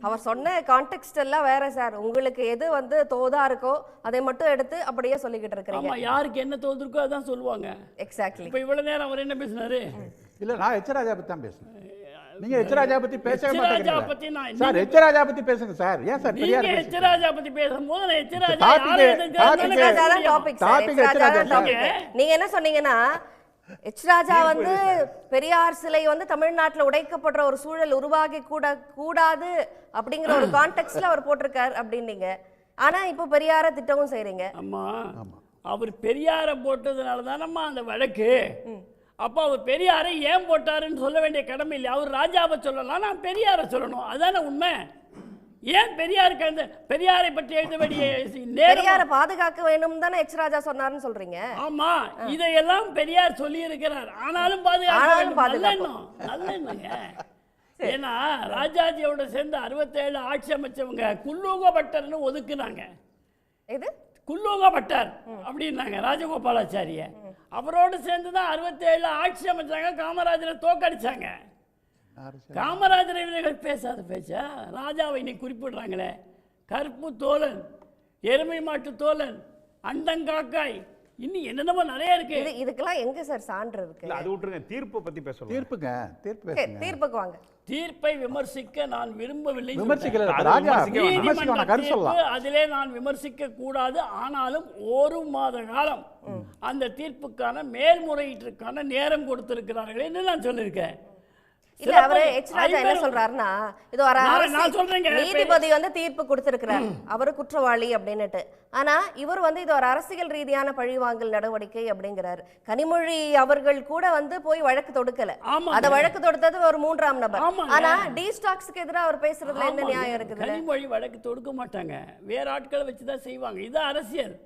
அவர் சொன்ன கான்டெக்ஸ்ட் எல்லாம் வேற சார். உங்களுக்கு எது வந்து தோதா இருக்கோ அதை மட்டும் எடுத்து அப்படியே சொல்லிக்கிட்டு இருக்கீங்க. ஆமா, யாருக்கு என்ன தோதுருக்கோ அதான் சொல்லுவாங்க. எக்ஸாக்ட்லி. இப்போ இவ்வளவு நேரம் அவர் என்ன பேசினாரு? இல்ல, நான் எச் ராஜா பத்தி தான் பேசுறேன். நீங்க எச் ராஜா பத்தி பேசவே ராஜா மாட்டேங்கிறீங்க பத்தி நான் சார். எச் ராஜா பத்தி பேசுங்க சார். ஏன் சார் பெரியார் நீங்க பேசுறீங்க? எச் ராஜா பத்தி பேசும்போது நான் எச் ராஜா Topic- யாரை எதிர்க்கிறாருன்னு topic- எச் ராஜா தான் தெரியும். Topic sir. Topic எச் ராஜா தான் எச் ராஜா டாபிக். நீங்க என்ன சொன்னீங்கன்னா, எச் ராஜா வந்து பெரியார் சிலை வந்து தமிழ்நாட்டுல உடைக்கப்படுற ஒரு சூழல் உருவாகி கூடாது அப்படிங்கிற ஒரு கான்டெக்ஸ்ட்ல அவர் போட்டிருக்காரு அப்படின்னீங்க. ஆனா இப்போ பெரியார திட்டமும் செய்றீங்க. ஆமா, அவர் பெரியாரை போட்டதுனால தானம்மா அந்த வழக்கு. அப்போ அவர் பெரியாரை ஏன் போட்டாருன்னு சொல்ல வேண்டிய கடமை இல்லை. அவர் ராஜாவை சொல்லலாம், நான் பெரியாரை சொல்லணும். அதானே உண்மை. ஏன் பெரியாருக்கு அந்த பெரியாரை பற்றி எழுத வேண்டிய பெரியாரை பாதுகாக்க வேண்டும் தானே எச் ராஜா சொன்னாருன்னு சொல்றீங்க. ஆமா, இதையெல்லாம் பெரியார் சொல்லி இருக்கிறார். ஆனாலும் பாதுகாக்க நல்ல எண்ணங்க. ஏன்னா ராஜாஜியோட சேர்ந்து 67 ஆட்சி அமைச்சவங்க குல்லூக பட்டர்னு ஒதுக்குனாங்க. இது குல்லூக பட்டர் அப்படின்னாங்க ராஜகோபாலாச்சாரிய. அவரோடு சேர்ந்து தான் 67 ஆட்சி அமைச்சாங்க. காமராஜரை தோக்கடிச்சாங்க. காமராஜர் இவர்கள் பேசாத பேச்சா ராஜாவை இன்னைக்கு குறிப்பிடுறாங்களே, கருப்பு தோழன், எருமை மாட்டு தோழன், அண்டங்காக்காய், இன்னும் என்னென்னமோ நிறைய இருக்கு. இதுக்கெல்லாம் எங்க சார் சான்று இருக்கு? அது விட்டுருங்க, தீர்ப்பை பத்தி பேசலாம். தீர்ப்பு பேசுங்க. தீர்ப்புக்கு வாங்க. தீர்ப்பை விமர்சிக்க நான் விரும்பவில்லை. விமர்சிக்கல ராஜா, நீதிமன்ற கருத்து சொல்லலாம். அதிலே நான் விமர்சிக்க கூடாது. ஆனாலும் 1 மாத காலம் அந்த தீர்ப்புக்கான மேல்முறையீட்டிற்கான நேரம் கொடுத்திருக்கிறார்கள் என்று நான் சொல்லியிருக்கேன். இல்ல, அவரு எச் ராஜா என்ன சொல்றாருன்னா, இது ஒரு நீதிபதி வந்து தீர்ப்பு கொடுத்திருக்கிறார், அவரு குற்றவாளி அப்படின்னுட்டு. ஆனா இவர் வந்து இது ஒரு அரசியல் ரீதியான பழிவாங்கல் நடவடிக்கை அப்படிங்கிறாரு. கனிமொழி அவர்கள் கூட வந்து போய் வழக்கு தொடுக்கல. அத வழக்கு தொடுத்தது ஒரு 3ஆம் நபர். ஆனா டி ஸ்டாக்ஸ்க்கு எதிராக அவர் பேசுறதுல என்ன நியாயம் இருக்குது? கனிமொழி வழக்கு தொடுக்க மாட்டாங்க, வேற ஆட்களை வச்சுதான் செய்வாங்க. இது அரசியல்,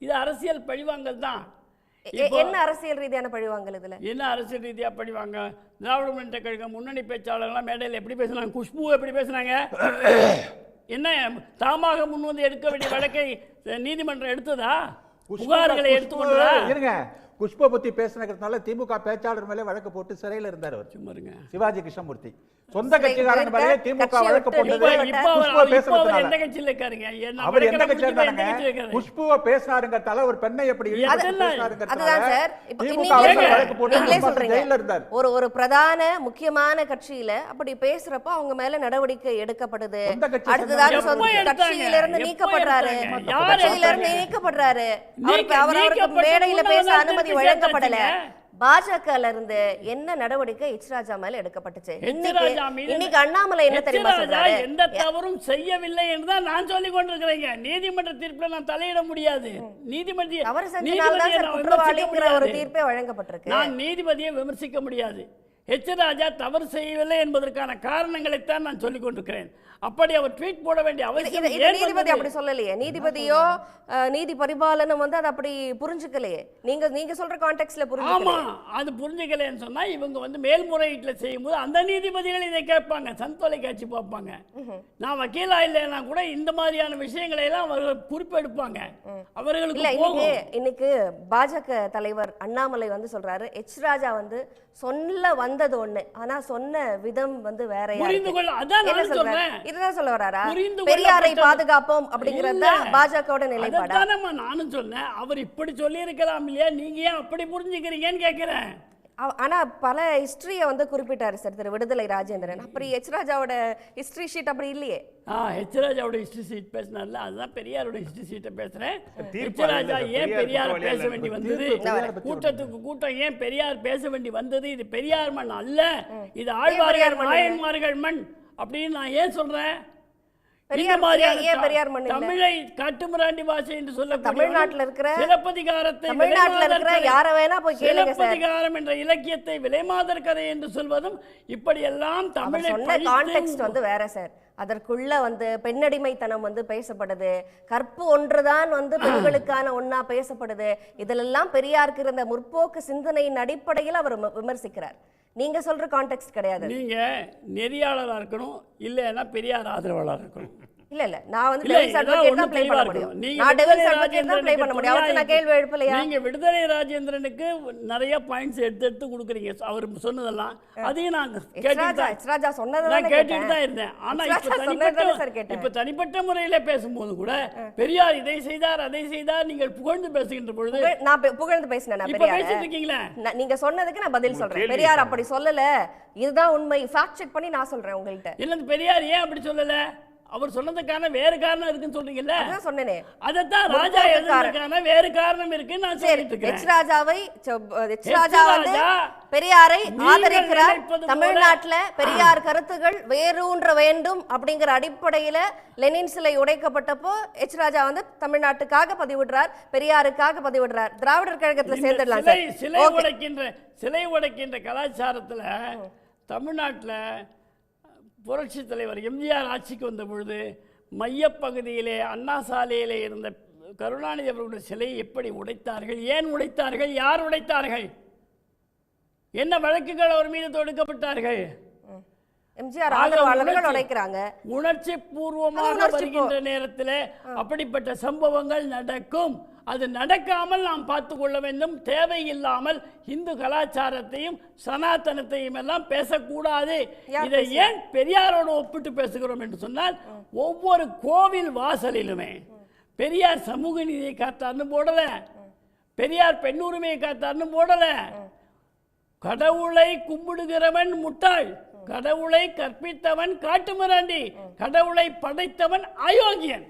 இது அரசியல் பழிவாங்கல் தான். என்ன அரசியல் ரீதியான பழிவாங்கல் இதுல? என்ன அரசியல் ரீதியா பழிவாங்க? திராவிட முன்னேற்ற கழகம் முன்னணி பேச்சாளர்கள்லாம் மேடையில் எப்படி பேசுனாங்க? குஷ்பு எப்படி பேசுனாங்க? என்ன தாமாக முன் வந்து எடுக்க வேண்டிய வழக்கை நீதிமன்றம் எடுத்ததா? புகார்களை எடுத்துக்கொண்டதா? இருங்க, குஷ்பு பத்தி பேசினதுனால திமுக பேச்சாளர் மேலே வழக்கு போட்டு சிறையில் இருந்தார் அவர். சும்மா இருங்க. சிவாஜி கிருஷ்ணமூர்த்தி சொந்த கட்சிக்காரன் மேலே திமுக வழக்கு போட்டது. எந்த கட்சியில் இருக்காருங்க? அவர் எந்த கட்சியில இருந்தாங்க? குஷ்புவை பேசினாருங்கறதால ஒரு பெண்ணை எப்படி அதுதான் சார். வழக்கு போட்டு நீங்களே சொல்றீங்க, ஜெயில்ல இருந்தார். ஒரு பிரதான முக்கியமான கட்சியில அப்படி பேசுறப்ப அவங்க மேல நடவடிக்கை எடுக்கப்படுது. அடுத்ததாக கட்சியில இருந்து நீக்கப்படுறாரு, கட்சியில இருந்து நீக்கப்படுறாரு. அவருக்கு மேடையில பேச அனுமதி வழங்கப்படல. பாஜகல இருந்து என்ன நடவடிக்கை எச் ராஜா மேல எடுக்கப்பட்டுச்சு? இன்னைக்கு அண்ணாமலை என்ன தெரியுமா சொல்றாரு? எந்த தவறும் செய்யவில்லை என்றுதான் நான் சொல்லிக் கொண்டிருக்கிறேங்க. நீதிமன்ற தீர்ப்புல நான் தலையிட முடியாது. நீதிமன்ற தவறு செஞ்சனால்தான் சார் குற்றவாளிங்கிற ஒரு தீர்ப்பே வழங்கப்பட்டிருக்கு. நான் நீதிபதியை விமர்சிக்க முடியாது. எச் ராஜா தவறு செய்யவில்லை என்பதற்கான காரணங்களைத்தான் நான் சொல்லிக் கொண்டிருக்கிறேன். அப்படி அவர் ட்வீட் போட வேண்டிய அவசியம் நீதிபதி அப்படி சொல்லலையே. நீதிபதியோ நீதி பரிபாலனம் வந்து அதை அப்படி புரிஞ்சுக்கலையே. நீங்க சொல்ற கான்டெக்ஸ்ட்ல புரிஞ்சுக்கல. ஆமா, அது புரிஞ்சுக்கலன்னு சொன்னா இவங்க வந்து மேல்முறையீட்டுல செய்யும்போது அந்த நீதிபதிகள் இதை கேட்பாங்க, சன் தொலைக்காட்சி பார்ப்பாங்க. நான் வக்கீலா இல்லைன்னா கூட இந்த மாதிரியான விஷயங்களை எல்லாம் அவர்கள் குறிப்பெடுப்பாங்க. அவர்களுக்கு இன்னைக்கு பாஜக தலைவர் அண்ணாமலை வந்து சொல்றாரு, எச் ராஜா வந்து சொல்ல வந்தது ஒண்ணு, ஆனா சொன்ன விதம் வந்து வேறயா புரிந்து இருக்கு. கொள்ள அதான் என்ன நான் சொல்றாரு? சொல்றேன். இதுதான் சொல்ல வராரா? புரிந்து பெரியாரை கொள்ளப்பட்டது. பாதுகாப்போம் அப்படிங்கறது தான் இல்ல. பாஜகவோட நிலைப்பாடா? அதைத்தானம்மா நானும் சொன்னேன். அவர் இப்படி சொல்லி இருக்கலாம் இல்லையா, நீங்க ஏன் அப்படி புரிஞ்சுக்கிறீங்கன்னு கேட்கிறேன். ஆனா பல ஹிஸ்டரியை வந்து குறிப்பிட்டாரு சார் திரு விடுதலை ராஜேந்திரன். அப்படி எச் ராஜாவோட ஹிஸ்டரி ஷீட் அப்படி இல்லையே. எச் ராஜாவோட ஹிஸ்டரி சீட் பேசினார்ல, அதுதான் பெரியாரோட ஹிஸ்டரி சீட்டை பேசுறேன். தீர்ப்பு எச் ராஜா அல்ல, ஏன் பெரியார் பெரியார் தோல்வி பேச அல்ல. வேண்டி வந்தது, கூட்டத்துக்கு கூட்டம் ஏன் பெரியார் பேச வேண்டி வந்தது, இது பெரியார் மண் அல்ல, இது ஆழ்வார்கள் பெரியார் மண் நாயன்மார்கள் மண் அப்படின்னு நான் ஏன் சொல்றேன்? பெரியார் இந்த மாதிரியான ஏன் பெரியார் மண் இல்ல? தமிழை காட்டுமிராண்டி பாஷை என்று சொல்லக்கூடிய தமிழ்நாட்டுல இருக்கிற சிலப்பதிகாரத்தை தமிழ்நாட்டுல இருக்கிற யார வேணா போய் கேளுங்க சார். சிலப்பதிகாரம் என்ற இலக்கியத்தை விலைமாதர் கதை என்று சொல்வதும் இப்படியெல்லாம் அவர் தமிழை சொன்ன கான்டெக்ஸ்ட் வந்து வேற சார். அதற்குள்ள வந்து பெண்ணடிமைத்தனம் வந்து பேசப்படுது, கற்பு ஒன்றுதான் வந்து பெண்களுக்கான ஒண்ணா பேசப்படுது. இதிலெல்லாம் பெரியாருக்கு இருந்த முற்போக்கு சிந்தனையின் அடிப்படையில் அவர் விமர்சிக்கிறார். நீங்க சொல்ற கான்டெக்ஸ்ட் கிடையாது. நீங்க நெறியாளரா இருக்கணும், இல்லைன்னா பெரியார் ஆதரவாளரா இருக்கணும். இல்ல நான் வந்து இல்ல, டெவில்ஸ் இதான் அட்வொகேட் ஒண்ணு தான் ப்ளே தெளிவா பண்ண இருக்கணும். முடியும். நீங்க நான் டெவில்ஸ் விடுதலை அட்வொகேட் தான் ப்ளே பண்ண முடியும். அவருக்கு நான் கேள்வி எழுப்பலையா? நீங்க விடுதலை ராஜேந்திரனுக்கு நிறைய பாயிண்ட்ஸ் எடுத்து கொடுக்குறீங்க. அவர் சொன்னதெல்லாம் அதையும் நான் எச் ராஜா சொன்னதை நான் கேட்டுட்டு தான் இருந்தேன். ஆனா இப்ப தனிப்பட்ட முறையில பேசும்போது கூட பெரியார் இதை செய்தார் அதை செய்தார் நீங்கள் புகழ்ந்து பேசுகின்ற பொழுது நான் புகழ்ந்து பேசினேன். இப்ப பேசிட்டு இருக்கீங்களே, நீங்க சொன்னதுக்கு நான் பதில் சொல்றேன். பெரியார் அப்படி சொல்லல, இதுதான் உண்மை. ஃபேக்ட் செக் பண்ணி நான் சொல்றேன் உங்கள்கிட்ட. இல்ல பெரியார் ஏன் அப்படி சொல்லல, அவர் சொன்னதுக்கான வேறு காரணம் இருக்குன்னு சொல்றீங்கல்ல, அதான் சொன்னேனே. அதத்தான் ராஜா எழுதுறதுக்கான வேறு காரணம் இருக்குன்னு நான் சொல்லிட்டு இருக்கேன். எச் ராஜா வந்து பெரியாரை ஆதரிக்கிறார். தமிழ்நாட்டுல பெரியார் கருத்துகள் வேரூன்ற வேண்டும் அப்படிங்கிற அடிப்படையில லெனின் சிலை உடைக்கப்பட்டப்போ எச் ராஜா வந்து தமிழ்நாட்டுக்காக பதிவிடுறார், பெரியாருக்காக பதிவிடுறார். திராவிடர் கழகத்துல சேர்ந்துடலாம் சார். சிலை உடைக்கின்ற கலாச்சாரத்துல தமிழ்நாட்டுல புரட்சி தலைவர் எம்ஜிஆர் ஆட்சிக்கு வந்த பொழுது மையப்பகுதியிலே அண்ணா சாலையிலே இருந்த கருணாநிதி அவர்களுடைய சிலையை எப்படி உடைத்தார்கள், ஏன் உடைத்தார்கள், யார் உடைத்தார்கள், என்ன வழக்குகள் அவர் மீது தொடுக்கப்பட்டார்கள்? எம்ஜிஆர் ஆதரவாளர்கள் உடைக்கிறாங்க. உணர்ச்சி பூர்வமாக வருகின்ற நேரத்தில் அப்படிப்பட்ட சம்பவங்கள் நடக்கும். அது நடக்காமல் நாம் பார்த்து கொள்ள வேண்டும். தேவையில்லாமல் இந்து கலாச்சாரத்தையும் சனாதனத்தையும் எல்லாம் பேசக்கூடாது. இதை ஏன் பெரியாரோடு ஒப்பிட்டு பேசுகிறோம் என்று சொன்னால், ஒவ்வொரு கோவில் வாசலிலுமே பெரியார் சமூக நீதியை காத்தார்னு போடல, பெரியார் பெண்ணுரிமையை காத்தார்னு போடல. கடவுளை கும்பிடுகிறவன் முட்டாள், கடவுளை கற்பித்தவன் காட்டுமிராண்டி, கடவுளை படைத்தவன் அயோக்கியன்.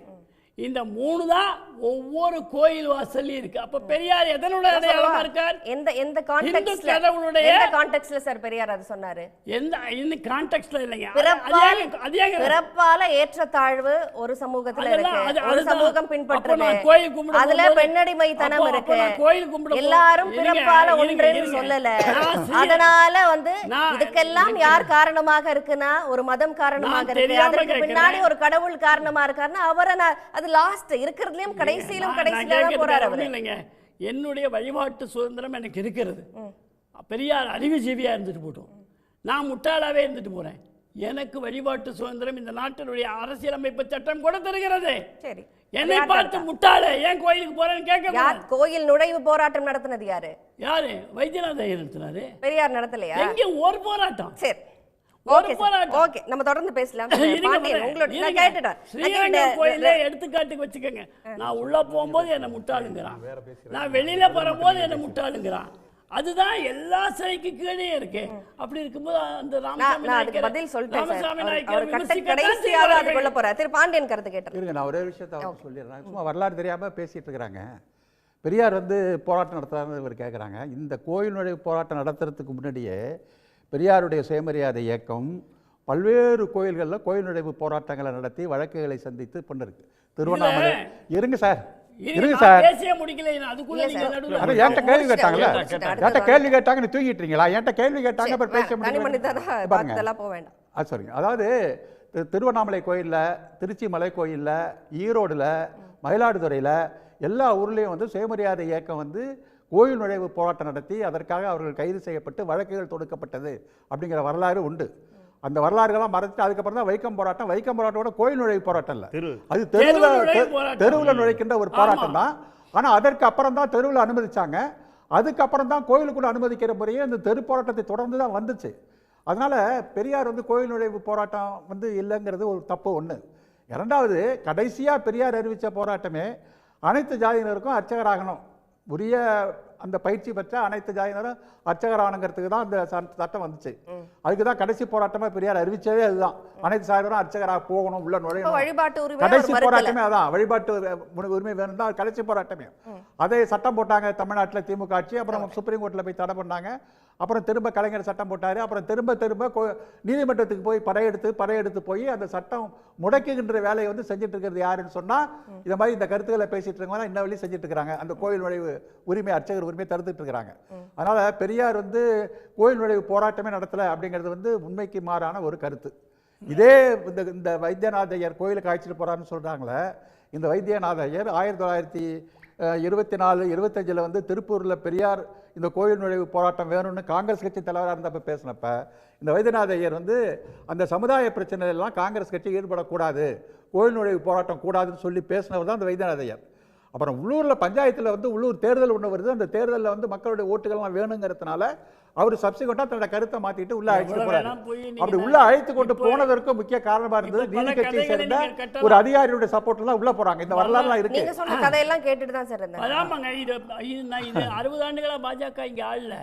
இந்த மூணு தான் ஒவ்வொரு கோயில் வாசல்ல இருக்கு. அப்ப பெரியார் எதனுடைய அடையாளமா இருக்கார்? எந்த கான்டெக்ஸ்ட்ல கடவுளுடைய எந்த கான்டெக்ஸ்ட்ல சார் பெரியார் அது சொன்னாரு? இந்த கான்டெக்ஸ்ட்ல இல்லைங்க. பிறப்பால ஏற்றத்தாழ்வு ஒரு சமூகத்துல இருக்கு, ஒரு சமூகம் பின்பற்றுது, அதுல பெண்ணடிமைத்தனம் இருக்கு. எல்லாரும் பிறப்பால ஒன்றுன்னு சொல்லல. அதனால வந்து இதுக்கெல்லாம் யார் காரணமாக இருக்குன்னா ஒரு மதம் காரணமாக இருக்கு, அதுக்கு பின்னாடி ஒரு கடவுள் காரணமா இருக்காருன்னா அவரை அது லாஸ்ட் இருக்கிறதுலயும் கடைசியிலும் தான் போறாரு அவரு. இல்லைங்க, என்னுடைய வழிபாட்டு சுதந்திரம் எனக்கு இருக்கிறது. பெரியார் அறிவுஜீவியா இருந்துட்டு போட்டோம், நான் முட்டாளாவே இருந்துட்டு போறேன். எனக்கு வழிபாட்டு சுதந்திரம் இந்த நாட்டினுடைய அரசியலமைப்பு சட்டம் கூட தருகிறது. சரி, என்னை பார்த்து முட்டாளே ஏன் கோயிலுக்கு போறேன்னு கேட்க. கோயில் நுழைவு போராட்டம் நடத்தினது யாரு? வைத்தியநாத ஐயர் நடத்தினாரு, பெரியார் நடத்தலையா? எங்க ஒரு போராட்டம். சரி, ஓகே, நம்ம தொடர்ந்து பேசலாம். எடுத்துக்காட்டுக்கு வச்சுக்கோங்க, நான் உள்ள போகும்போது என்ன முட்டாளுங்கிறான், நான் வெளியில போகும்போது என்ன முட்டாளுங்கிறான். அதுதான் எல்லா சிலைக்கு கீழே இருக்கு. அப்படி இருக்கும்போது அந்த ராமசாமி பாண்டியன் கருத்து கேட்டேன். நான் ஒரே விஷயத்தை சொல்லிடுறேன். சும்மா வரலாறு தெரியாம பேசிட்டு இருக்கிறாங்க. பெரியார் வந்து போராட்டம் நடத்துறாருன்னு இவர் கேட்குறாங்க. இந்த கோயில் நுழைவு போராட்டம் நடத்துறதுக்கு முன்னாடியே பெரியாருடைய சுயமரியாதை இயக்கம் பல்வேறு கோயில்களில் கோயில் நுழைவு போராட்டங்களை நடத்தி வழக்குகளை சந்தித்து பண்ணிருக்கு. திருவண்ணாமலை இருங்க சார் என்கிட்ட கேள்வி கேட்டாங்கல்ல, என்கிட்ட கேள்வி கேட்டாங்க, நீ தூங்கிட்டுறீங்களா? என்கிட்ட கேள்வி கேட்டாங்க, அப்புறம் பேச முடியும். சரிங்க, அதாவது திருவண்ணாமலை கோயிலில், திருச்சி மலை கோயிலில், ஈரோடில், மயிலாடுதுறையில் எல்லா ஊர்லேயும் வந்து சுயமரியாதை இயக்கம் வந்து கோயில் நுழைவு போராட்டம் நடத்தி அதற்காக அவர்கள் கைது செய்யப்பட்டு வழக்குகள் தொடுக்கப்பட்டது அப்படிங்கிற வரலாறு உண்டு. அந்த வரலாறுகள்லாம் மறைச்சிட்டு அதுக்கப்புறம் தான் வைக்கம் போராட்டத்தோட கோயில் நுழைவு போராட்டம் இல்லை, அது தெருவில் நுழைக்கின்ற ஒரு போராட்டம் தான். ஆனால் அதற்கு அப்புறம் தான் தெருவில் அனுமதிச்சாங்க. அதுக்கப்புறம் தான் கோயிலுக்குள்ள அனுமதிக்கிற முறையே அந்த தெரு போராட்டத்தை தொடர்ந்து தான் வந்துச்சு. அதனால் பெரியார் வந்து கோயில் நுழைவு போராட்டம் வந்து இல்லைங்கிறது ஒரு தப்பு ஒன்று. இரண்டாவது, கடைசியாக பெரியார் அறிவித்த போராட்டமே அனைத்து ஜாதியினருக்கும் அர்ச்சகராகணும், உரிய அந்த பயிற்சி பெற்ற அனைத்து ஜாதியினரும் அர்ச்சகராகணுங்கிறதுக்கு தான் அந்த சட்டம் வந்துச்சு. அதுக்கு தான் கடைசி போராட்டமாக பெரியார் அறிவிச்சதே அதுதான், அனைத்து சாதியினரும் அர்ச்சகராக போகணும், உள்ள நுழையணும். வழிபாட்டு உரிமை கடைசி போராட்டமே அதான், வழிபாட்டு உரிமை வேணும் தான் கடைசி போராட்டமே. அதை சட்டம் போட்டாங்க தமிழ்நாட்டில் திமுக ஆட்சி. அப்புறம் சுப்ரீம் கோர்ட்டில் போய் தடை பண்ணாங்க. அப்புறம் திரும்ப கலைஞர் சட்டம் போட்டார். அப்புறம் திரும்ப நீதிமன்றத்துக்கு போய் படையெடுத்து போய் அந்த சட்டம் முடக்குகின்ற வேலையை வந்து செஞ்சுட்டு இருக்கிறது யாருன்னு சொன்னால், இந்த மாதிரி இந்த கருத்துக்களை பேசிட்டு இருக்கவங்க இன்ன வழி செஞ்சுட்டு இருக்கிறாங்க. அந்த கோயில் நுழைவு உரிமை, அர்ச்சகர் உரிமை தடுத்துட்டு இருக்கிறாங்க. அதனால பெரியார் வந்து கோயில் நுழைவு போராட்டமே நடத்தலை அப்படிங்கிறது வந்து உண்மைக்கு மாறான ஒரு கருத்து. இதே இந்த வைத்தியநாத ஐயர் கோயிலுக்கு அழைச்சிட்டு போறாருன்னு சொல்றாங்களே, இந்த வைத்தியநாத ஐயர் 1924-25 வந்து திருப்பூரில் பெரியார் இந்த கோயில் நுழைவு போராட்டம் வேணும்னு காங்கிரஸ் கட்சி தலைவராக இருந்தப்ப பேசினப்ப, இந்த வைத்தியநாத ஐயர் வந்து அந்த சமுதாய பிரச்சனைலாம் காங்கிரஸ் கட்சி ஈடுபடக்கூடாது, கோயில் நுழைவு போராட்டம் கூடாதுன்னு சொல்லி பேசினவர் தான் அந்த வைத்தியநாத ஐயர். அப்புறம் உள்ளூரில் பஞ்சாயத்தில் வந்து உள்ளூர் தேர்தல் ஒன்று வருது. அந்த தேர்தலில் வந்து மக்களுடைய ஓட்டுகள்லாம் வேணுங்கிறதுனால அவர் சப்சிக்வெண்ட்டாக தன்னோட கருத்தை மாற்றிட்டு உள்ள அழைச்சிட்டு போறாரு. அப்படி உள்ள அழைத்து கொண்டு போனதற்கு முக்கிய காரணமாக இருந்தது நீதி கட்சியை சேர்ந்த ஒரு அதிகாரியுடைய சப்போர்ட்ல தான் உள்ள போறாங்க. இந்த வரலாறுலாம் இருக்கு. நீங்க சொன்ன கதையெல்லாம் கேட்டுட்டு தான் சார் இருந்தேன். அதாமாங்க, இது 60 ஆண்டுகளா பாஜக இங்க ஆளல,